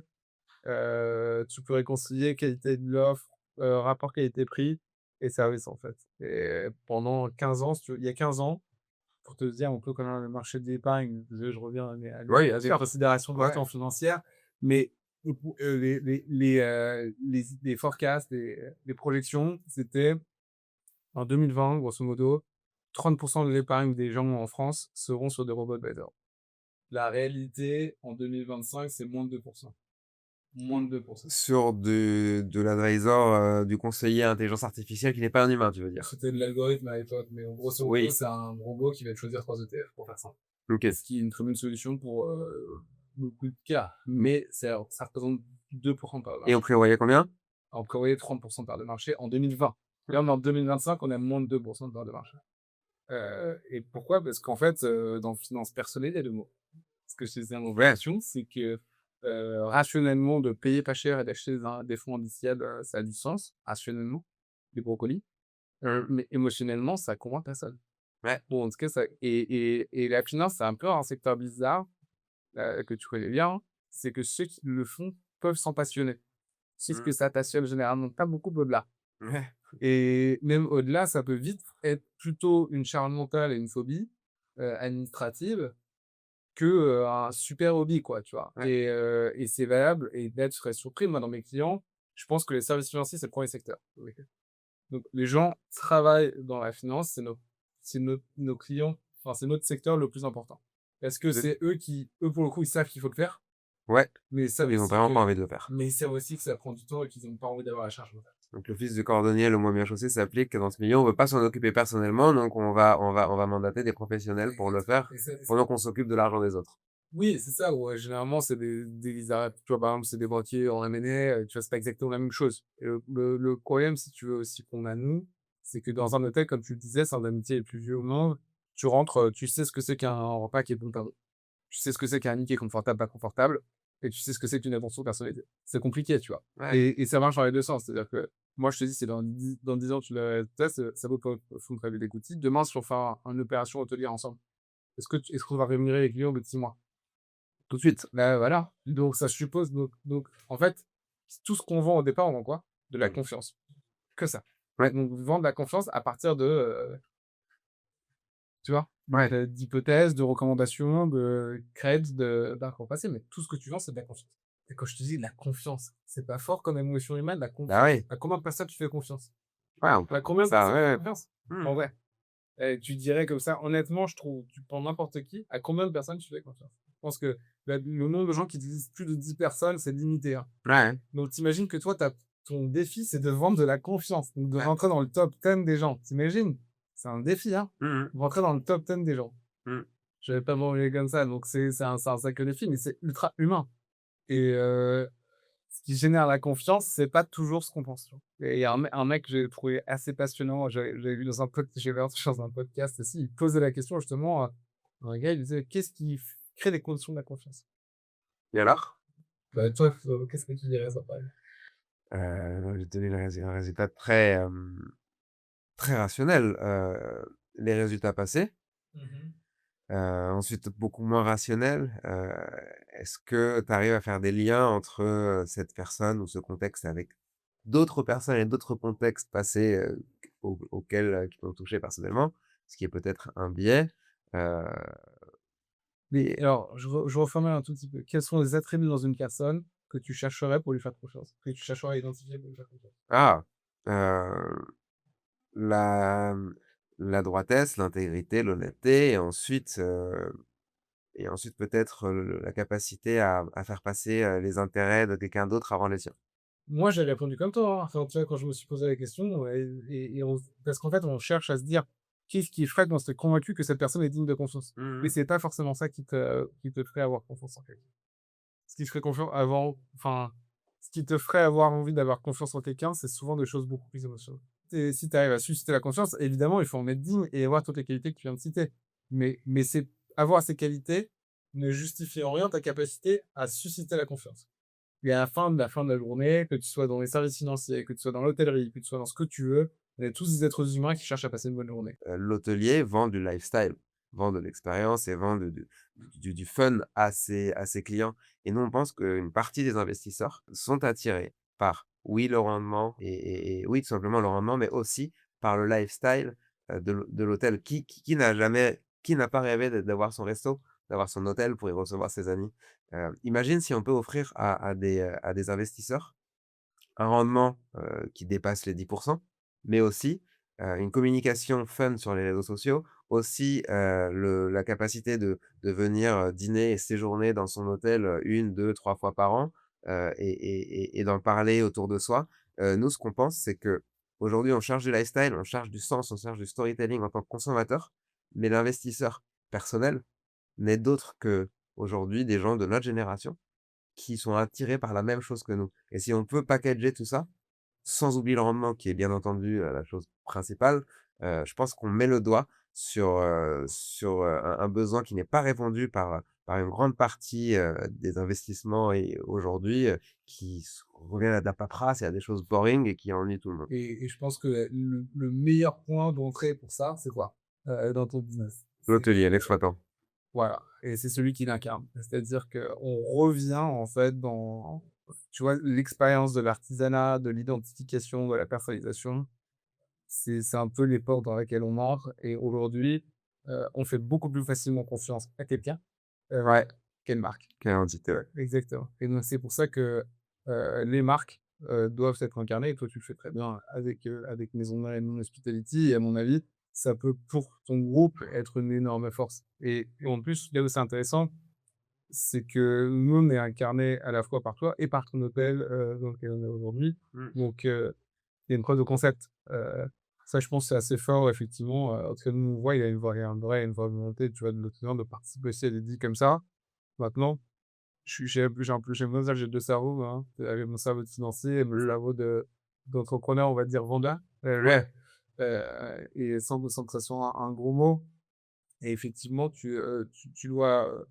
qualité de l'offre, rapport qualité-prix et service, en fait. Et pendant 15 ans, si tu veux il y a 15 ans, pour te dire un peu comment le marché de l'épargne, je reviens Oui, bien à des sûr. considérations Ouais. plutôt financières, mais les forecasts, les projections, c'était en 2020, grosso modo, 30 de l'épargne des gens en France seront sur des robots advisors. La réalité, en 2025, c'est moins de 2. Moins de 2. Sur de l'advisor, du conseiller intelligence artificielle qui n'est pas un humain, tu veux dire? C'était de l'algorithme à l'époque, mais en grosso modo, Oui. c'est un robot qui va te choisir 3 ETF pour faire simple. OK. Ce qui est une très bonne solution pour beaucoup de cas. Mais ça représente 2% de part de Et on marché. prévoyait combien? On prévoyait 30% de part de marché en 2020. Là, on est en 2025, on a moins de 2% de part de marché. Et pourquoi? Parce qu'en fait, dans finance personnelle, il y a 2 mots. Ce que je te disais en Ouais. introduction, c'est que rationnellement, de payer pas cher et d'acheter des fonds indiciels, ça a du sens, rationnellement, des brocolis. Mais émotionnellement, ça convainc personne. Ouais. Bon, en tout cas, ça et la finance, c'est un peu un secteur bizarre, que tu connais bien, hein. C'est que ceux qui le font peuvent s'en passionner. Sauf que Mmh. ça passionne généralement pas beaucoup au-delà. Ouais. Et même au-delà, ça peut vite être plutôt une charge mentale et une phobie, administrative que, un super hobby, quoi, tu vois? Ouais. Et c'est valable et là, tu serais surpris, moi, dans mes clients, je pense que les services financiers, c'est le premier secteur. Oui. Donc les gens travaillent dans la finance, c'est nos clients, enfin, c'est notre secteur le plus important. Parce que Vous êtes c'est eux, pour le coup, ils savent qu'il faut le faire, ouais, mais ils savent ils ont aussi vraiment pas que envie de le faire. ça prend du temps et qu'ils ont pas envie d'avoir la charge mentale. Donc le fils du cordonnier le moins bien chaussé s'applique dans ce milieu. On veut pas s'en occuper personnellement, donc on va mandater des professionnels pour le faire, Et ça pendant qu'on s'occupe de l'argent des autres. oui, c'est ça, ouais, généralement, c'est tu vois, par exemple, c'est des banquiers en M&A, tu vois, c'est pas exactement la même chose. Et le problème, si tu veux, aussi qu'on a nous, c'est que dans un hôtel, comme tu le disais, c'est un des métiers les plus vieux au monde. Tu rentres, tu sais ce que c'est qu'un repas qui est bon, pardon. Tu sais ce que c'est qu'un lit qui est confortable, pas confortable, et tu sais ce que c'est qu'une attention personnalisée. C'est compliqué, tu vois? Ouais. Et ça marche dans les 2 sens. C'est-à-dire que moi, je te dis, c'est dans 10 ans, tu l'as ça vaut pas faut me des outils. Demain, si on fait une opération hôtelière ensemble, est-ce qu'on va rémunérer les clients au bout de 6 mois? Tout de suite. Bah, voilà. Donc ça suppose donc en fait, tout ce qu'on vend au départ, on vend quoi? De la Mmh. confiance. Que ça. Ouais. Donc vendre la confiance à partir de, tu vois? Ouais. D'hypothèses, de recommandations, de creds, d'accords passés, mais tout ce que tu vends, c'est de la confiance. Et quand je te dis de la confiance, c'est pas fort comme émotion humaine, la Bah confiance. oui. À combien de personnes tu fais confiance? Ouais, on peut À combien de ça, personnes tu ouais, fais ouais. confiance? Mmh. En vrai. Tu dirais comme ça, honnêtement, je trouve, tu prends n'importe qui, à combien de personnes tu fais confiance? pense que le nombre de gens qui utilisent plus de 10 personnes, c'est limité, hein. Ouais. Donc, t'imagines que toi, ton défi, c'est de vendre de la confiance, donc de Ouais. rentrer dans le top 10 des gens. T'imagines? C'est un défi, hein? Mmh. Rentrer dans le top 10 des gens. Mmh. J'avais pas formulé comme ça, donc c'est un sacré défi, mais c'est ultra humain. Et ce qui génère la confiance, c'est pas toujours ce qu'on pense, tu vois? Et il y a un mec que j'ai trouvé assez passionnant, j'avais vu j'avais entendu dans un podcast aussi, il posait la question justement, un gars, il disait: «Qu'est-ce qui crée les conditions de la confiance?» Et alors? Bah, toi, qu'est-ce que tu dirais ça, par exemple? Je vais te donner un résultat très, très rationnel, les résultats passés. Mmh. Ensuite beaucoup moins rationnel, est-ce que tu arrives à faire des liens entre, cette personne ou ce contexte avec d'autres personnes et d'autres contextes passés, auxquels, qui t'ont touché personnellement? Ce qui est peut-être un biais, heu Mais alors, je reformule un tout petit peu. Quels sont les attributs dans une personne que tu chercherais pour lui faire confiance? Que tu chercherais à identifier pour lui faire confiance? ah! La, la droitesse, l'intégrité, l'honnêteté et ensuite peut-être, la capacité à faire passer, les intérêts de quelqu'un d'autre avant les siens. Moi, j'ai répondu comme toi, hein. Enfin, tu vois, quand je me suis posé la question, et parce qu'en fait, on cherche à se dire: «Qu'est-ce qui ferait qu'on serait convaincu que cette personne est digne de confiance?» Mmh Mais mh. c'est pas forcément ça qui te ferait avoir confiance en quelqu'un. Ce qui te ferait confiance avant enfin, ce qui te ferait avoir envie d'avoir confiance en quelqu'un, c'est souvent des choses beaucoup plus émotionnelles. Et si tu arrives à susciter la confiance, évidemment, il faut en être digne et avoir toutes les qualités que tu viens de citer. Mais c'est avoir ces qualités ne justifie en rien ta capacité à susciter la confiance. Et à la fin de la journée, que tu sois dans les services financiers, que tu sois dans l'hôtellerie, que tu sois dans ce que tu veux, on est tous des êtres humains qui cherchent à passer une bonne journée. L'hôtelier vend du lifestyle, vend de l'expérience et vend du fun à ses clients et nous, on pense qu'une partie des investisseurs sont attirés par, oui, le rendement et oui, tout simplement le rendement, mais aussi par le lifestyle, de l'hôtel. Qui n'a jamais qui n'a pas rêvé d'avoir son resto, d'avoir son hôtel pour y recevoir ses amis? Imagine si on peut offrir à des investisseurs un rendement, qui dépasse les 10, mais aussi, une communication fun sur les réseaux sociaux, aussi, la capacité de venir, dîner et séjourner dans son hôtel, 1, 2, 3 fois par an, et d'en parler autour de soi. Nous, ce qu'on pense, c'est qu'aujourd'hui, on cherche du lifestyle, on cherche du sens, on cherche du storytelling en tant que consommateur, mais l'investisseur personnel n'est d'autre qu'aujourd'hui des gens de notre génération qui sont attirés par la même chose que nous et si on peut packager tout ça, sans oublier le rendement qui est bien entendu, la chose principale, je pense qu'on met le doigt sur un besoin qui n'est pas répondu par une grande partie, des investissements et aujourd'hui, qui reviennent à de la paperasse et à des choses boring et qui ennuient tout le monde. Et je pense que le meilleur point d'entrée pour ça, c'est quoi? Dans ton business? C'est L'hôtelier, l'exploitant. Voilà, et c'est celui qui l'incarne. C'est-à-dire qu'on revient, en fait, dans, tu vois, l'expérience de l'artisanat, de l'identification, de la personnalisation. C'est un peu les portes dans lesquelles on entre et aujourd'hui, on fait beaucoup plus facilement confiance à quelqu'un, Ouais, qu'à une marque. quelle identité, ouais. Exactement, et donc c'est pour ça que, les marques, doivent être incarnées et toi tu le fais très bien avec Maison Mère et Non Hospitality et à mon avis, ça peut pour ton groupe être une énorme force et en plus, là où c'est intéressant, c'est que nous, on est incarnés à la fois par toi et par ton hôtel, dans lequel on est aujourd'hui. Mmh. Donc, il y a une preuve de concept. Ça, je pense, c'est assez fort, effectivement. En tout cas, nous, on voit, il y a une vraie volonté, tu vois, de notre client de participer aussi à des deals comme ça. Maintenant, j'ai un peu, j'aime bien dire, j'ai 2 cerveaux, hein. Avec mon cerveau de financier et mon cerveau d'entrepreneur, on va dire vendeur. Ouais. Et sans que ça soit un gros mot. Et effectivement, tu dois,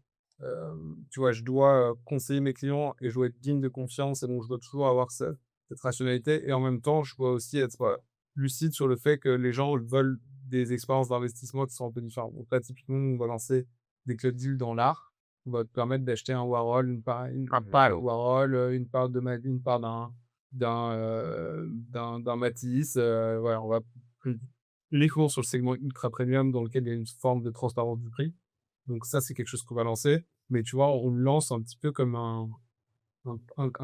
tu vois, je dois, conseiller mes clients et je dois être digne de confiance et donc je dois toujours avoir cette rationalité et en même temps, je dois aussi être, lucide sur le fait que les gens veulent des expériences d'investissement qui sont un peu différentes. Donc là, typiquement, on va lancer des club deals dans l'art. On va te permettre d'acheter un Warhol, une part Warhol, une part d'un Matisse, voilà, on va uniquement sur le segment ultra premium dans lequel il y a une forme de transparence du prix. Donc ça, c'est quelque chose qu'on va lancer. Mais tu vois, on le lance un petit peu comme un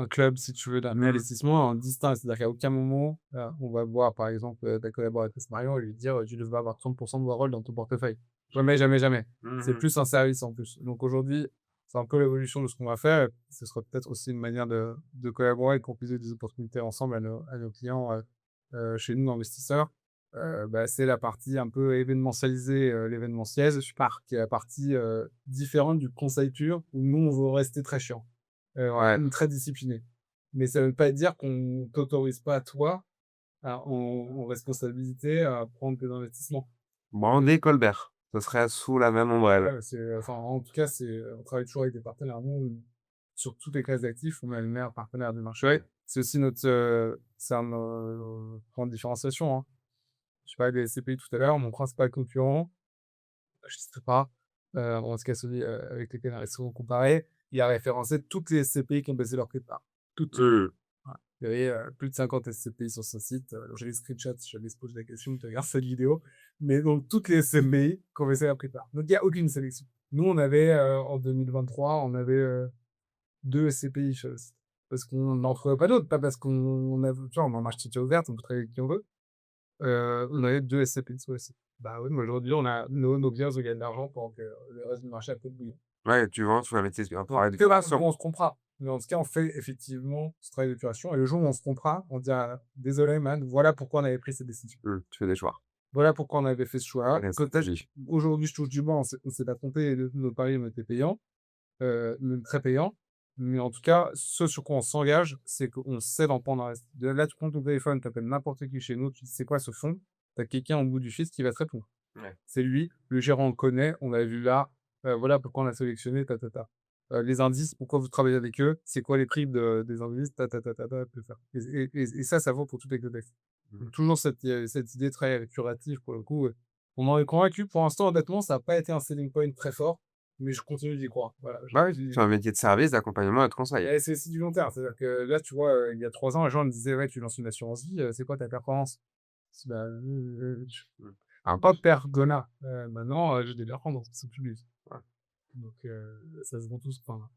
club, si tu veux, Mmh. d'investissement en distinct. C'est-à-dire qu'à aucun moment, on va voir, par exemple, ta collaboratrice Marion et lui dire, tu devrais avoir 30% de Warhol dans ton portefeuille. Jamais, jamais, jamais. C'est Mmh. plus un service en plus. Donc aujourd'hui, c'est un peu l'évolution de ce qu'on va faire et ce sera peut-être aussi une manière de collaborer et de proposer des opportunités ensemble à nos clients, chez nous, investisseurs. C'est la partie un peu événementialisée, l'événementiel, qui est la partie, différente du conseil pur où nous, on veut rester très chiant, Ouais, très discipliné. Mais ça veut pas dire qu'on t'autorise pas toi en responsabilité à prendre tes investissements. Brandy Colbert, ce serait sous la même ombrelle. Ouais, enfin, en tout cas, on travaille toujours avec des partenaires. Nous, sur toutes les classes d'actifs, on est le meilleur partenaire du marché. Ouais. C'est aussi c'est un, point de différenciation, hein. Je parlais des SCPI tout à l'heure, mon principal concurrent, je ne citerai pas, en tout cas celui, avec lequel on est souvent comparé, il a référencé toutes les SCPI qui ont baissé leur prix de part. Toutes. Ouais. Il y avait, plus de 50 SCPI sur son site. J'ai les screenshots, si jamais se pose la question, tu regardes cette vidéo. Mais donc toutes les SCPI qui ont baissé leur prix de part. Donc il y a aucune sélection. Nous, on avait, en 2023, on avait, 2 SCPI sur le site. Parce qu'on n'en trouvait pas d'autres, pas parce qu'on avait tu vois, on en a acheté ouverte, on peut travailler avec qui on veut. On avait 2 SCPI sur le site. Bah oui, mais aujourd'hui, on a nos clients, ils gagnent de l'argent pendant que le reste du marché a peu de bouillon. Ouais, tu vends sous la métier un travail de Que là, curation. on se comprend. Mais en tout cas, on fait effectivement ce travail d'épuration et le jour où on se comprend, on dit: «Ah, désolé man, voilà pourquoi on avait pris cette décision. Tu fais des choix. Voilà pourquoi on avait fait ce choix. Ouais, Peut-être stratégie. aujourd'hui, je touche du bois, on s'est pas trompé et nos paris ont été payants, même très payants. Mais en tout cas, ce sur quoi on s'engage, c'est qu'on sait d'en prendre un reste. Là, tu prends ton téléphone, tu appelles n'importe qui chez nous, tu dis: «C'est quoi ce fonds?» Tu as quelqu'un au bout du fil qui va te répondre. Ouais. C'est lui, le gérant on le connaît, on l'a vu là, voilà pourquoi on l'a sélectionné, ta, ta, ta. Les indices, pourquoi vous travaillez avec eux, c'est quoi les prix des indices, ta, ta, ta, ta, ta, tout ça. Et ça, ça vaut pour toutes les contextes. Donc toujours cette idée très curative pour le coup. On en est convaincu. Pour l'instant, honnêtement, ça n'a pas été un selling point très fort, mais je continue d'y croire. Voilà, Bah oui, c'est un métier de service, d'accompagnement et de conseil. et c'est aussi du long terme. C'est-à-dire que là, tu vois, il y a 3 ans, les gens me disaient: «Ouais, tu lances une assurance vie, c'est quoi ta performance?» Je dis: «Bah, Un pas poste. pergona. Maintenant, j'ai des performances, c'est plus. Ouais. Donc ça se vend tous. Enfin,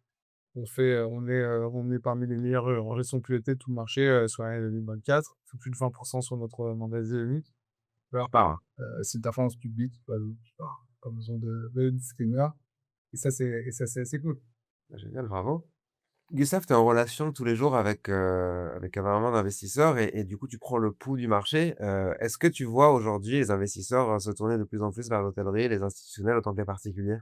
on est parmi les meilleurs, en gestion pilotée de tout le marché, sur l'année 2024. On fait plus de 20% sur notre mandat unique. Alors, Part, hein. c'est une performance publique, pas besoin de disclaimer et ça, c'est assez cool. Bah, génial, bravo. Gustave, tu es en relation tous les jours avec énormément d'investisseurs et du coup, tu prends le pouls du marché. Est-ce que tu vois aujourd'hui les investisseurs, se tourner de plus en plus vers l'hôtellerie, les institutionnels autant que les particuliers?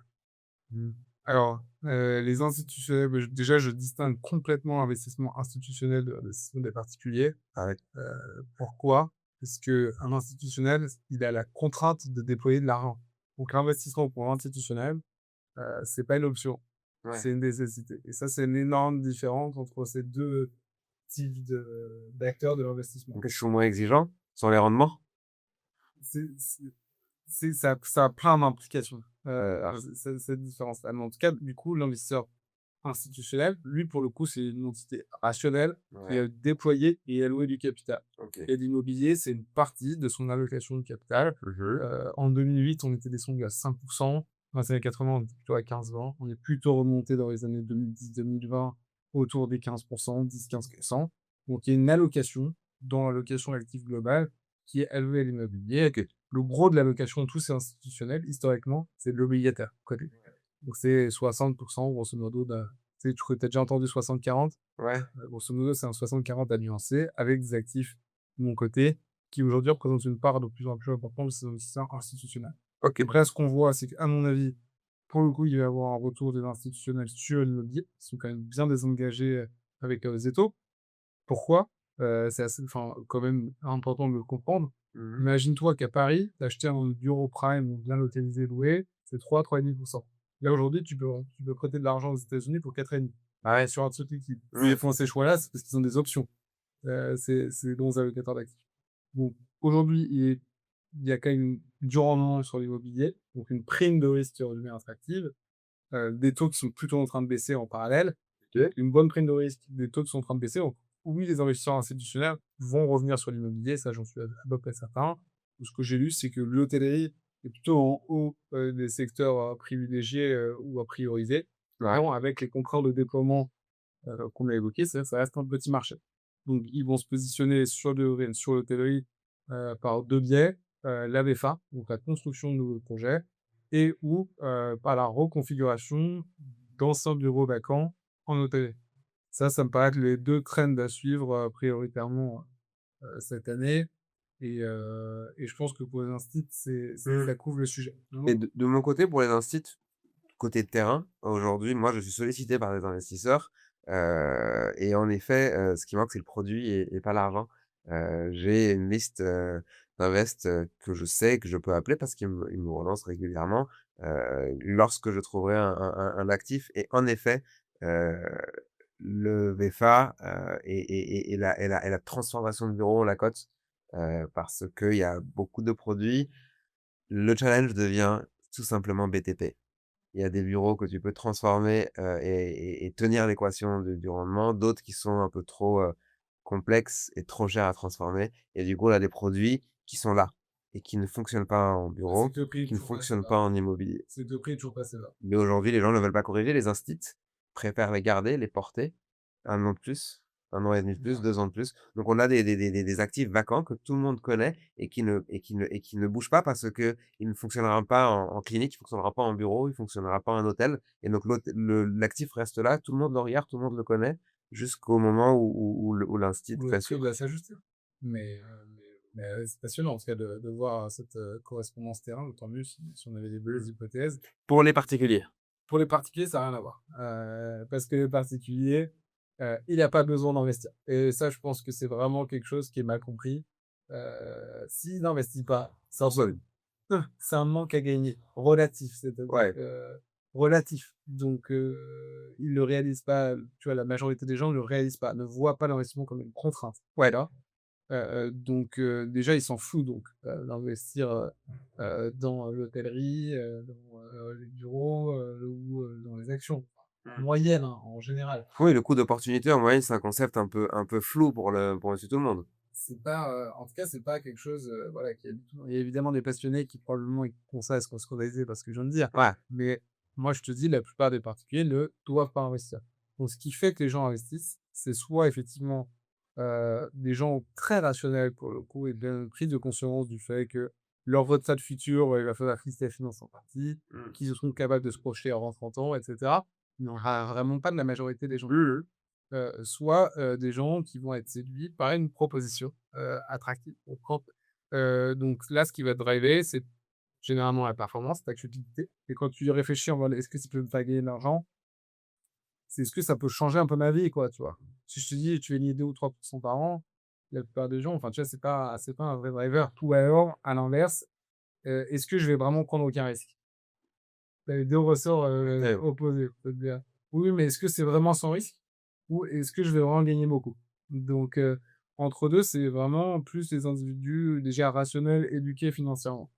Mmh. Alors, les institutionnels, bah, déjà, je distingue complètement l'investissement institutionnel de l'investissement des particuliers. Ah ouais. Pourquoi? Parce qu'un institutionnel, il a la contrainte de déployer de l'argent. Donc l'investissement pour l'institutionnel, c'est pas une option, Ouais. c'est une nécessité et ça, c'est une énorme différence entre ces 2 types d'acteurs de l'investissement. Donc ils sont moins exigeants sur les rendements? C'est c'est ça a plein d'implications, cette différence-là. Mais en tout cas, du coup, l'investisseur institutionnel, lui, pour le coup, c'est une entité rationnelle qui Ouais, a déployé et alloué du capital. OK. Et l'immobilier, c'est une partie de son allocation de capital. Mmh. En 2008, on était descendu à 5. Dans les années 80, on était plutôt à 15-20. On est plutôt remonté dans les années 2010-2020 autour des 15%, 10-15%. Donc, il y a une allocation dans l'allocation active globale qui est allouée à l'immobilier. OK. Le gros de l'allocation de tous ces institutionnels, historiquement, c'est de l'obligataire. Donc, c'est 60%, grosso modo, tu sais, tu as déjà entendu 60-40. Ouais. Grosso modo, c'est un 60-40 à nuancer avec des actifs de mon côté qui aujourd'hui représentent une part de plus en plus importante de ces investisseurs institutionnels. OK. Après, ce qu'on voit, c'est qu'à mon avis, pour le coup, il va y avoir un retour des institutionnels sur l'immobilier. Ils sont quand même bien désengagés avec les étaux. Pourquoi? C'est assez, enfin, quand même important de le comprendre. Mmh. Imagine-toi qu'à Paris, d'acheter un bureau prime bien localisé loué, c'est 3-3,5%. Là, aujourd'hui, tu peux prêter de l'argent aux États-Unis pour 4,5. Ah ouais. Sur un truc liquide. Ouais. S'ils font ces choix-là, c'est parce qu'ils ont des options. C'est dans les allocateurs d'actifs. Donc, aujourd'hui, il y a quand même du rendement sur l'immobilier, donc une prime de risque qui redevient attractive, des taux qui sont plutôt en train de baisser en parallèle, OK. une bonne prime de risque, des taux qui sont en train de baisser. Donc, oui, les investisseurs institutionnels vont revenir sur l'immobilier, ça, j'en suis à peu près certain. Ce que j'ai lu, c'est que l'hôtellerie est plutôt en haut des secteurs privilégiés ou à prioriser. Ouais. Vraiment, avec les contrats de déploiement qu'on a évoqués, ça reste un petit marché. Donc, ils vont se positionner sur l'hôtellerie par 2 biais, la VFA, donc la construction de nouveaux projets, et ou par la reconfiguration d'anciens bureaux vacants en hôtellerie. Ça me paraît être les 2 trends à suivre, prioritairement, cette année et je pense que pour les instituts, ça couvre le sujet. Et de mon côté, pour les instituts, côté terrain, aujourd'hui, moi, je suis sollicité par des investisseurs, et en effet, ce qui manque, c'est le produit et pas l'argent. J'ai une liste, d'invest, que je sais que je peux appeler parce qu'ils me relancent régulièrement, lorsque je trouverai un actif et en effet, heu, le VFA, et la transformation de bureau, on la cote, parce qu'il y a beaucoup de produits. Le challenge devient tout simplement BTP. Il y a des bureaux que tu peux transformer, et tenir l'équation du rendement, d'autres qui sont un peu trop, complexes et trop chers à transformer et du coup, on a des produits qui sont là et qui ne fonctionnent pas en C'est bureau, que le prix est qui ne toujours pas assez fonctionnent bas. pas en immobilier. C'est que le prix est toujours pas assez bas. Mais aujourd'hui, les gens ne veulent pas corriger, les instituts préfèrent les garder, les porter 1 an de plus, 1 an et demi de plus, 2 ans de plus. Donc on a des actifs vacants que tout le monde connaît et qui ne bougent pas parce qu'ils ne fonctionneront pas en clinique, il ne fonctionnera pas en bureau, il ne fonctionnera pas en hôtel et donc l'actif reste là, tout le monde le regarde, tout le monde le connaît jusqu'au moment où l'instit Le fait prix suivre. doit s'ajuster. C'est passionnant en tout cas de voir cette, correspondance terrain, d'autant mieux si on avait des belles hypothèses. Pour les particuliers. Pour les particuliers, ça a rien à voir. Parce que le particulier, il a pas besoin d'investir et ça, je pense que c'est vraiment quelque chose qui est mal compris. S'il n'investit pas, c'est un manque à gagner relatif, c'est-à-dire Ouais. relatif. Donc il le réalise pas, tu vois? La majorité des gens ne le réalisent pas, ne voient pas l'investissement comme une contrainte. Voilà. Donc déjà, ils s'en foutent donc d'investir, dans l'hôtellerie, dans, les bureaux, ou dans les actions. Moyennes, hein, en général. Oui, le coût d'opportunité en moyenne, c'est un concept un peu flou pour monsieur tout le monde. C'est pas, en tout cas, c'est pas quelque chose, voilà, qui est du tout il y a évidemment des passionnés qui probablement écouteront ça et seront scandalisés par ce que je viens de dire. Ouais. Mais moi, je te dis, la plupart des particuliers ne doivent pas investir. Donc ce qui fait que les gens investissent, c'est soit effectivement, des gens très rationnels pour le coup et bien pris de conscience du fait que leur retraite future, il va falloir que la finance en partie, Mmh. qu'ils seront capables de se projeter avant 30 ans et cetera. Il n'y en aura vraiment pas de la majorité des gens. Soit, des gens qui vont être séduits par une proposition, attractive ou propre. Donc là, ce qui va te driver, c'est généralement la performance, ta crédibilité et quand tu y réfléchis en mode: «Est-ce que ça peut me faire gagner de l'argent?» C'est: «Est-ce que ça peut changer un peu ma vie?» quoi, tu vois? Si je te dis: «Tu vas gagner 2 ou 3 par an», la plupart des gens, enfin, tu vois, c'est pas un vrai driver. Ou alors, à l'inverse, est-ce que je vais vraiment prendre aucun risque? Tu as les 2 ressorts, Ouais. opposés. On peut te dire: «Oui, mais est-ce que c'est vraiment sans risque? Ou est-ce que je vais vraiment gagner beaucoup?» Donc entre 2 c'est vraiment plus les individus déjà rationnels, éduqués financièrement.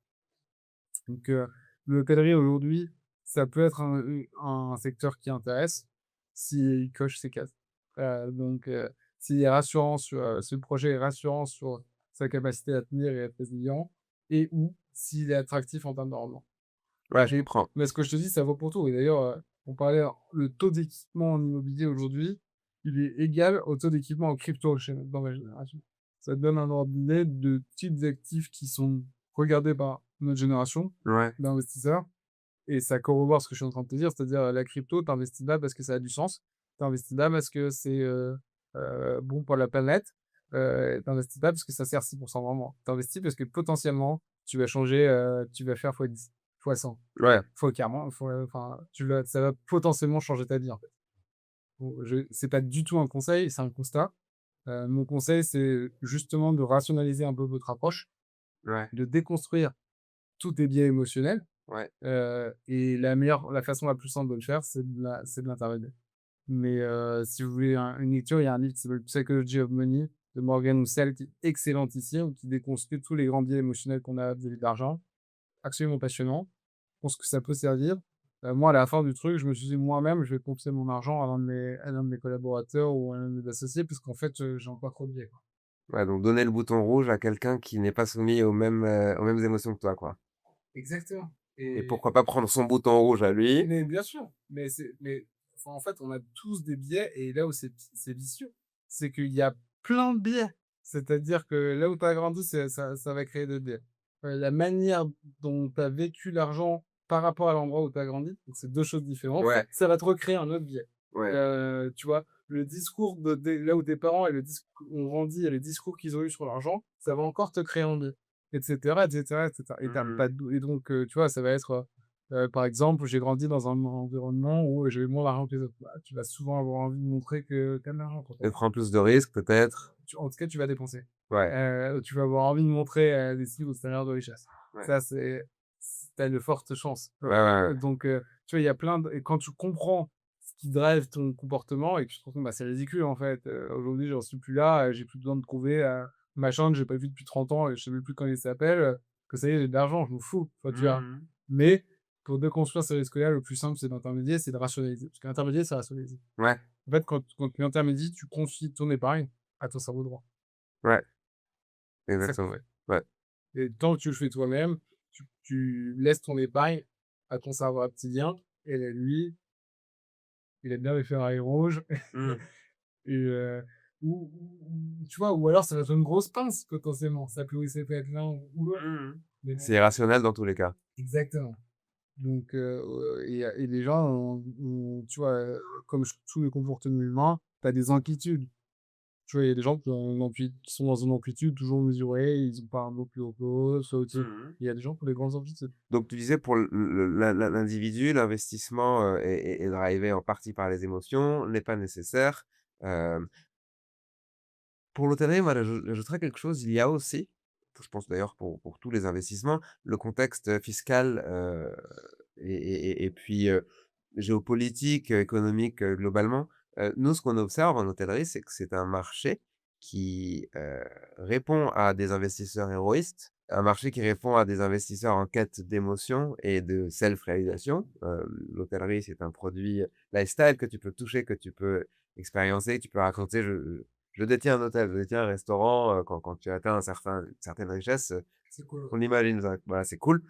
Donc l'hôtellerie aujourd'hui, ça peut être un secteur qui intéresse s'il coche ces cases. Donc s'il est rassurant sur, si le projet est rassurant sur sa capacité à tenir et à être résilient et ou s'il est attractif en termes de rendement. Ouais, je Mais comprends. mais ce que je te dis, ça vaut pour tout et d'ailleurs, on parlait le taux d'équipement en immobilier aujourd'hui, il est égal au taux d'équipement en crypto chez dans ma génération. Ça te donne un ordre d'idée de types d'actifs qui sont regardés par notre génération Ouais. d'investisseurs et ça corrobore ce que je suis en train de te dire, c'est-à-dire, la crypto, tu investis là parce que ça a du sens. Tu investis là parce que c'est, bon pour la planète. Tu investis là parce que ça sert 6 vraiment. Tu investis parce que potentiellement, tu vas changer, tu vas faire x10, x100. Ouais. Faut carrément faut, enfin, ça va potentiellement changer ta vie, en fait. Bon, c'est pas du tout un conseil, c'est un constat. Mon conseil, c'est justement de rationaliser un peu votre approche, Ouais. de déconstruire tous tes biais émotionnels, Ouais. et la façon la plus simple de le faire, c'est de l'interroger. Mais si vous voulez une lecture, il y a un livre qui s'appelle Psychology of Money de Morgan Housel qui est excellentissime, qui déconstruit tous les grands biais émotionnels qu'on a vis-à-vis de l'argent. Absolument passionnant. Je pense que ça peut servir. Moi, à la fin du truc, je me suis dit moi-même, je vais confier mon argent à l'un de mes collaborateurs ou à l'un de mes associés parce qu'en fait, j'ai encore trop de biais, quoi. Ouais, donc donner le bouton rouge à quelqu'un qui n'est pas soumis aux mêmes émotions que toi, quoi. Exactement Et et pourquoi pas prendre son bouton rouge à lui? mais bien sûr, mais enfin, en fait, on a tous des biais et là où c'est vicieux, c'est qu'il y a plein de biais. C'est-à-dire que là où tu as grandi, ça va créer des biais. La manière dont tu as vécu l'argent par rapport à l'endroit où tu as grandi. Donc c'est 2 choses différentes. Ouais, Ça va te recréer un autre biais. ouais. Tu vois? Le discours de là où tes parents et le discours ont grandi et les discours qu'ils ont eu sur l'argent, ça va encore te créer un biais et cetera et cetera et cetera et tu Mmh. pas de et donc tu vois, ça va être, par exemple, j'ai grandi dans un environnement où j'avais moins d'argent que les autres. Bah, tu vas souvent avoir envie de montrer que tu as de l'argent quand tu Et prendre plus de risques peut-être. en tout cas, tu vas dépenser. Ouais, Tu vas avoir envie de montrer, des signes extérieurs de richesse. ouais. Ça, tu as de fortes chances. Ouais, ouais, ouais. Donc tu vois, il y a plein de et quand tu comprends ce qui drive ton comportement et que tu te rends compte, bah, c'est ridicule en fait, aujourd'hui j'en suis plus là, j'ai plus besoin de trouver, machin que j'ai pas vu depuis 30 ans et je sais même plus comment il s'appelle, que ça y est, j'ai de l'argent, je m'en fous. Enfin, tu vois? Mmh. Mais pour déconstruire ces risques-là, le plus simple, c'est d'intermédier, c'est de rationaliser. Parce qu'intermédier, c'est rationaliser. Ouais, En fait, quand tu intermédies, tu confies ton épargne à ton cerveau droit. ouais, C'est ça qu'on exactement. fait. Ouais. Et tant que tu le fais toi-même, tu laisses ton épargne à ton cerveau reptilien et lui, il aime bien les Ferrari rouges Mmh. et tu vois? Ou alors ça va être une grosse pince potentiellement, ça peut aussi peut être l'un ou l'autre. Mmh. Mais bon, C'est irrationnel dans tous les cas. exactement. Donc et les gens tu vois, comme tous les comportements humains, tu as des amplitudes. Tu vois, il y a des gens qui sont dans une amplitude toujours mesurée, ils ont pas un mot plus haut que l'autre, soit au-dessus. Mmh. Il y a des gens qui ont des grandes amplitudes. Donc tu disais pour l'individu, l'investissement, est drivé en partie par les émotions, n'est pas nécessaire. Hem, pour l'hôtellerie, moi, j'ajouterais quelque chose. Il y a aussi, je pense d'ailleurs pour tous les investissements, le contexte fiscal, et puis, géopolitique, économique, globalement. Nous, ce qu'on observe en hôtellerie, c'est que c'est un marché qui, répond à des investisseurs héroïstes, un marché qui répond à des investisseurs en quête d'émotion et de self-réalisation. L'hôtellerie, c'est un produit lifestyle que tu peux toucher, que tu peux expériencer, que tu peux raconter. Je détiens un hôtel, je détiens un restaurant, quand tu atteins une certaine richesse, C'est cool. on imagine ça, voilà, c'est cool.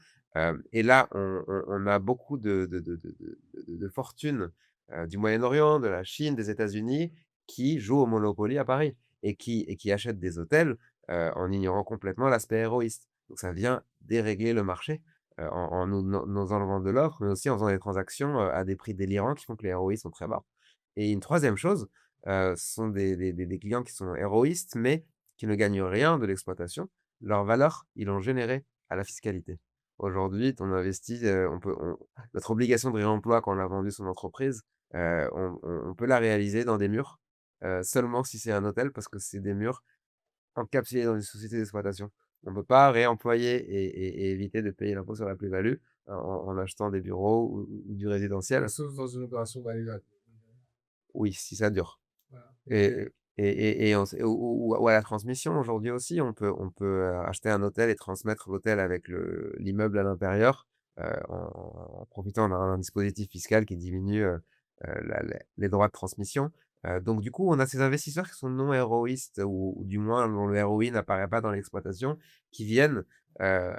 Et là, on a beaucoup de fortunes, du Moyen-Orient, de la Chine, des États-Unis, qui jouent au Monopoly à Paris et qui achètent des hôtels, en ignorant complètement l'aspect héroïste. Donc ça vient dérégler le marché, en nous enlevant de l'offre, mais aussi en faisant des transactions, à des prix délirants qui font que les ROI sont très bas. Et une troisième chose, ce sont des clients qui sont héroïstes, mais qui ne gagnent rien de l'exploitation. Leur valeur, ils l'ont générée à la fiscalité. Aujourd'hui, ton investi, notre obligation de réemploi quand on a vendu son entreprise, on peut la réaliser dans des murs, seulement si c'est un hôtel parce que c'est des murs encapsulés dans une société d'exploitation. On ne peut pas réemployer et éviter de payer l'impôt sur la plus-value en achetant des bureaux ou du résidentiel. Sauf dans une opération value-add. Oui, si ça dure. Voilà Et et on sait ou à la transmission aujourd'hui aussi, on peut acheter un hôtel et transmettre l'hôtel avec l'immeuble à l'intérieur, en profitant d'un dispositif fiscal qui diminue, la les droits de transmission. Donc du coup, on a ces investisseurs qui sont non héroïstes ou du moins dont le ROI n'apparaît pas dans l'exploitation, qui viennent, heu,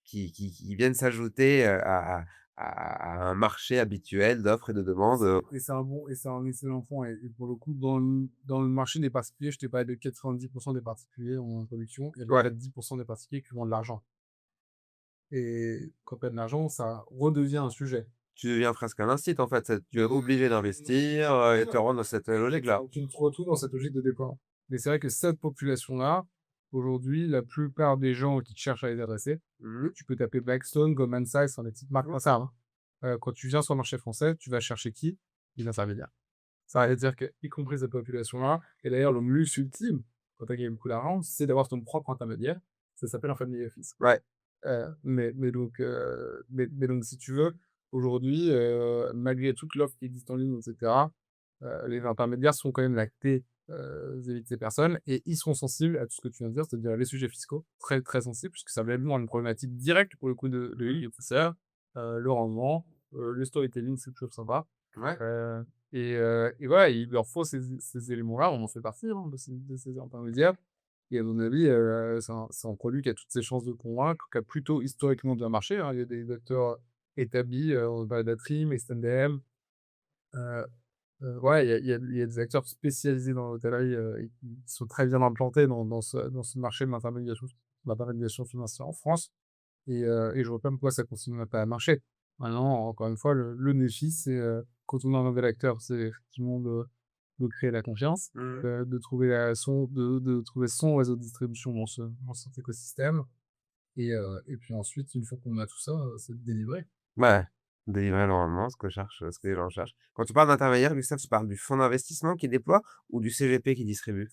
qui viennent s'ajouter, à un marché habituel d'offres et de demandes, et c'est un excellent point et pour le coup, dans le marché des particuliers, je t'ai parlé de 90 des particuliers en introduction, il y a à peu ouais. près 10 des particuliers qui ont de l'argent et quand tu as de l'argent, ça redevient un sujet. Tu deviens presque un incite en fait, tu es obligé d'investir, et te rendre dans cette logique-là. Tu te retrouves dans cette logique de départ. Mais c'est vrai que cette population-là, aujourd'hui, la plupart des gens qui cherchent à les adresser, Mmh mh. tu peux taper Blackstone, Goldman Sachs, sont des petites marques comme ça, hein. Quand tu viens sur le marché français, tu vas chercher qui? Les intermédiaires. Ça veut dire que, y compris cette population-là, et d'ailleurs le luxe ultime, quand tu as gagné beaucoup d'argent, c'est d'avoir ton propre intermédiaire. Ça s'appelle un family office. Ouais. Mais donc si tu veux, aujourd'hui, malgré toute l'offre qui existe en ligne et cetera, les intermédiaires sont quand même la clé, vis-à-vis de ces personnes et ils sont sensibles à tout ce que tu viens de dire, c'est-à-dire les sujets fiscaux, très, très sensibles puisque ça va dans une problématique directe pour le coup de Mmh. l'investisseur, le rendement, le storytelling, c'est toujours sympa, Ouais. heu et voilà, il leur faut ces éléments-là, on en fait partie, hein, de ces intermédiaires et à mon avis, c'est un produit qui a toutes ses chances de convaincre, qui a plutôt historiquement bien marché, hein. Il y a des acteurs établis, on parle d'Atrim, Extendem, heu ouais, il y a des acteurs spécialisés dans l'hôtellerie, et qui sont très bien implantés dans ce marché de l'intermédiation financière en France et je vois pas pourquoi ça continuerait pas à marcher. Maintenant, encore une fois, le défi, c'est, quand on a un nouvel acteur, c'est effectivement de créer la confiance, Mmh. de trouver de trouver son réseau de distribution dans cet écosystème et puis ensuite, une fois qu'on a tout ça, c'est de délivrer. Ouais, délivrer le rendement, ce que les gens cherchent. Quand tu parles d'intermédiaire, Gustave, tu parles du fonds d'investissement qui déploie ou du CGP qui distribue?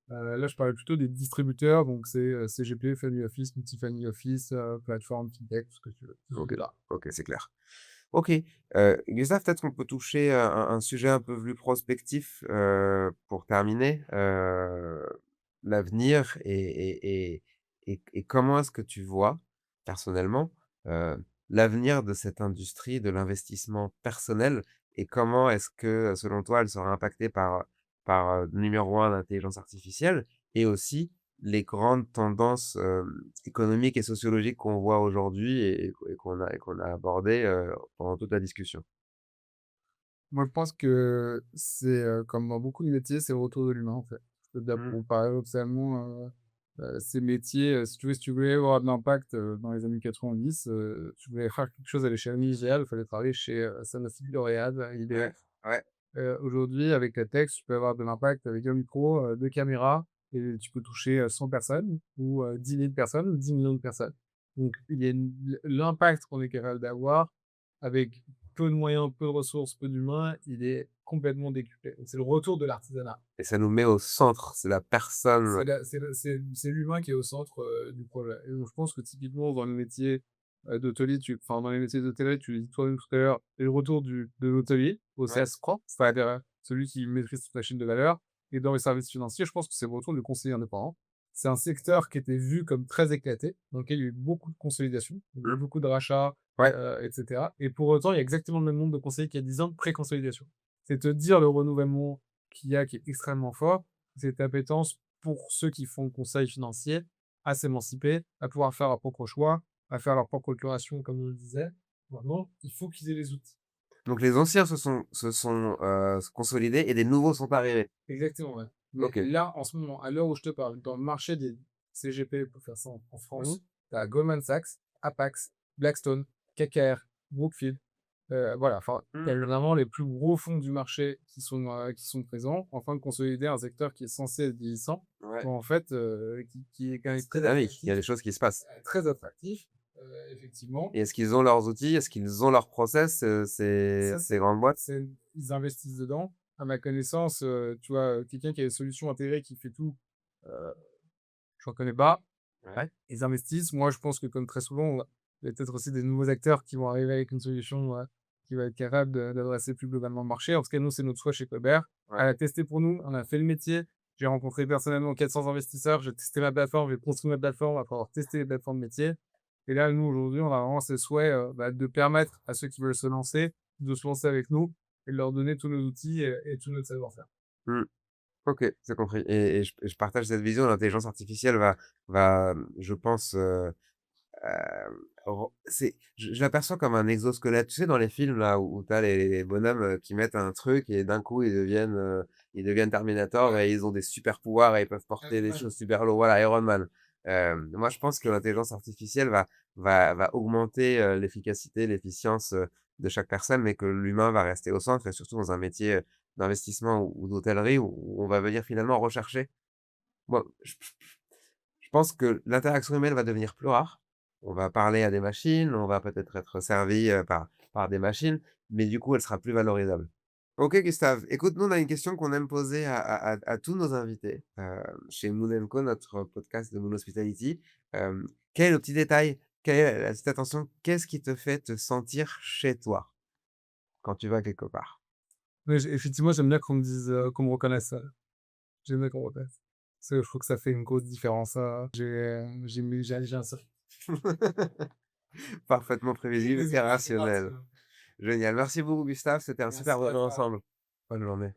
Là, je parlais plutôt des distributeurs, donc c'est, CGP, Family Office, Multifamily Office, plateforme, fintech, tout ce que tu veux. OK, Là. OK, c'est clair. OK, Gustave, peut-être qu'on peut toucher un sujet un peu plus prospectif, pour terminer, l'avenir et comment est-ce que tu vois, personnellement, heu, l'avenir de cette industrie de l'investissement personnel et comment est-ce que, selon toi, elle sera impactée par numéro 1 l'intelligence artificielle et aussi les grandes tendances, économiques et sociologiques qu'on voit aujourd'hui et qu'on a abordées, pendant toute la discussion. Moi, je pense que c'est, comme dans beaucoup de métiers, c'est le retour de l'humain, en fait. C'est-à-dire Mmh. pour paradoxalement, ces métiers, si tu voulais avoir de l'impact, dans les années 90, tu voulais faire quelque chose à l'échelle mondiale, il fallait travailler chez, Sanofi, L'Oréal, IBM. Ouais, ouais. Aujourd'hui, avec la tech, tu peux avoir de l'impact avec un micro, 2 caméras et tu peux toucher, 100 personnes ou 10 000 personnes ou 10 millions de personnes. Donc il y a une l'impact qu'on est capable d'avoir avec peu de moyens, peu de ressources, peu d'humains, il est complètement décuplé. C'est le retour de l'artisanat. Et ça nous met au centre, c'est la personne. C'est l'humain qui est au centre, du projet et donc je pense que typiquement dans le métier, d'hôtelier, dans les métiers d'hôtellerie, tu l'as dit toi-même tout à l'heure, c'est le retour de l'hôtelier au Ouais. sales propre, c'est-à-dire, celui qui maîtrise toute la chaîne de valeur et dans les services financiers, je pense que c'est le retour du conseiller indépendant. C'est un secteur qui était vu comme très éclaté, dans lequel il y a eu beaucoup de consolidation, il y a eu Mmh. beaucoup de rachats, Ouais. et cetera et pour autant, il y a exactement le même nombre de conseillers qu'il y a 10 ans de pré-consolidation. C'est te dire le renouvellement qu'il y a qui est extrêmement fort, cette appétence pour ceux qui font le conseil financier à s'émanciper, à pouvoir faire leurs propres choix, à faire leur propre curation, comme on le disait. Maintenant, il faut qu'ils aient les outils. Donc les anciens se sont consolidés et des nouveaux sont arrivés. Exactement, ouais. Mais OK. là, en ce moment, à l'heure où je te parle, dans le marché des CGP, pour faire ça en France, Mmh. tu as Goldman Sachs, Apax, Blackstone, KKR, Brookfield. Voilà, enfin, tu as Mmh. vraiment les plus gros fonds du marché qui sont présents, en train de consolider un secteur qui est censé être vieillissant, Ouais. mais en fait, qui est quand même C'est dynamique, il y a des attractif, choses qui se passent. très attractif, effectivement. Et est-ce qu'ils ont leurs outils? Est-ce qu'ils ont leurs process, Ça, ces grandes boîtes? ils investissent dedans. À ma connaissance, tu vois, quelqu'un qui a des solutions intégrées qui fait tout, heu, j'en connais pas. Ouais. Ils investissent. Moi, je pense que comme très souvent, il y a peut-être aussi des nouveaux acteurs qui vont arriver avec une solution, qui va être capable d'adresser plus globalement le marché. En tout cas, nous, c'est notre choix chez Colbert. Ouais. Elle a testé pour nous, on a fait le métier. J'ai rencontré personnellement 400 investisseurs, j'ai testé ma plateforme, j'ai construit ma plateforme après avoir testé les plateformes métiers. Et là, nous, aujourd'hui, on a vraiment ce souhait, de permettre à ceux qui veulent se lancer, de se lancer avec nous et de leur donner tous nos outils et tout notre savoir-faire. Mmh. OK, c'est compris et je partage cette vision. L'intelligence artificielle va, je pense, ren c'est je l'aperçois comme un exosquelette. Tu sais, dans les films là où tu as les bonhommes, qui mettent un truc et d'un coup ils deviennent Terminator et ils ont des super pouvoirs et ils peuvent porter des choses super lourdes. Voilà, Iron Man. Moi je pense que l'intelligence artificielle va augmenter, l'efficacité, l'efficience, de chaque personne, mais que l'humain va rester au centre et surtout dans un métier, d'investissement ou d'hôtellerie où on va venir finalement rechercher. Moi, je pense que l'interaction humaine va devenir plus rare. On va parler à des machines, on va peut-être être servi, par des machines, mais du coup, elle sera plus valorisable. OK Gustave, écoute, nous on a une question qu'on aime poser à tous nos invités, chez Moon& Co, notre podcast de Moon Hospitality. Quel est le petit détail? Quelle est la petite attention? Qu'est-ce qui te fait te sentir chez toi quand tu vas quelque part? Oui, effectivement, j'aime bien qu'on me dise, qu'on me reconnaisse, j'aime bien qu'on me reconnaisse. Parce que je trouve que ça fait une grosse différence, j'ai un cercle. Parfaitement prévisible et C'est parti. rationnel. Génial. Merci beaucoup Gustave, c'était un super Merci à moment toi. ensemble. Bonne journée.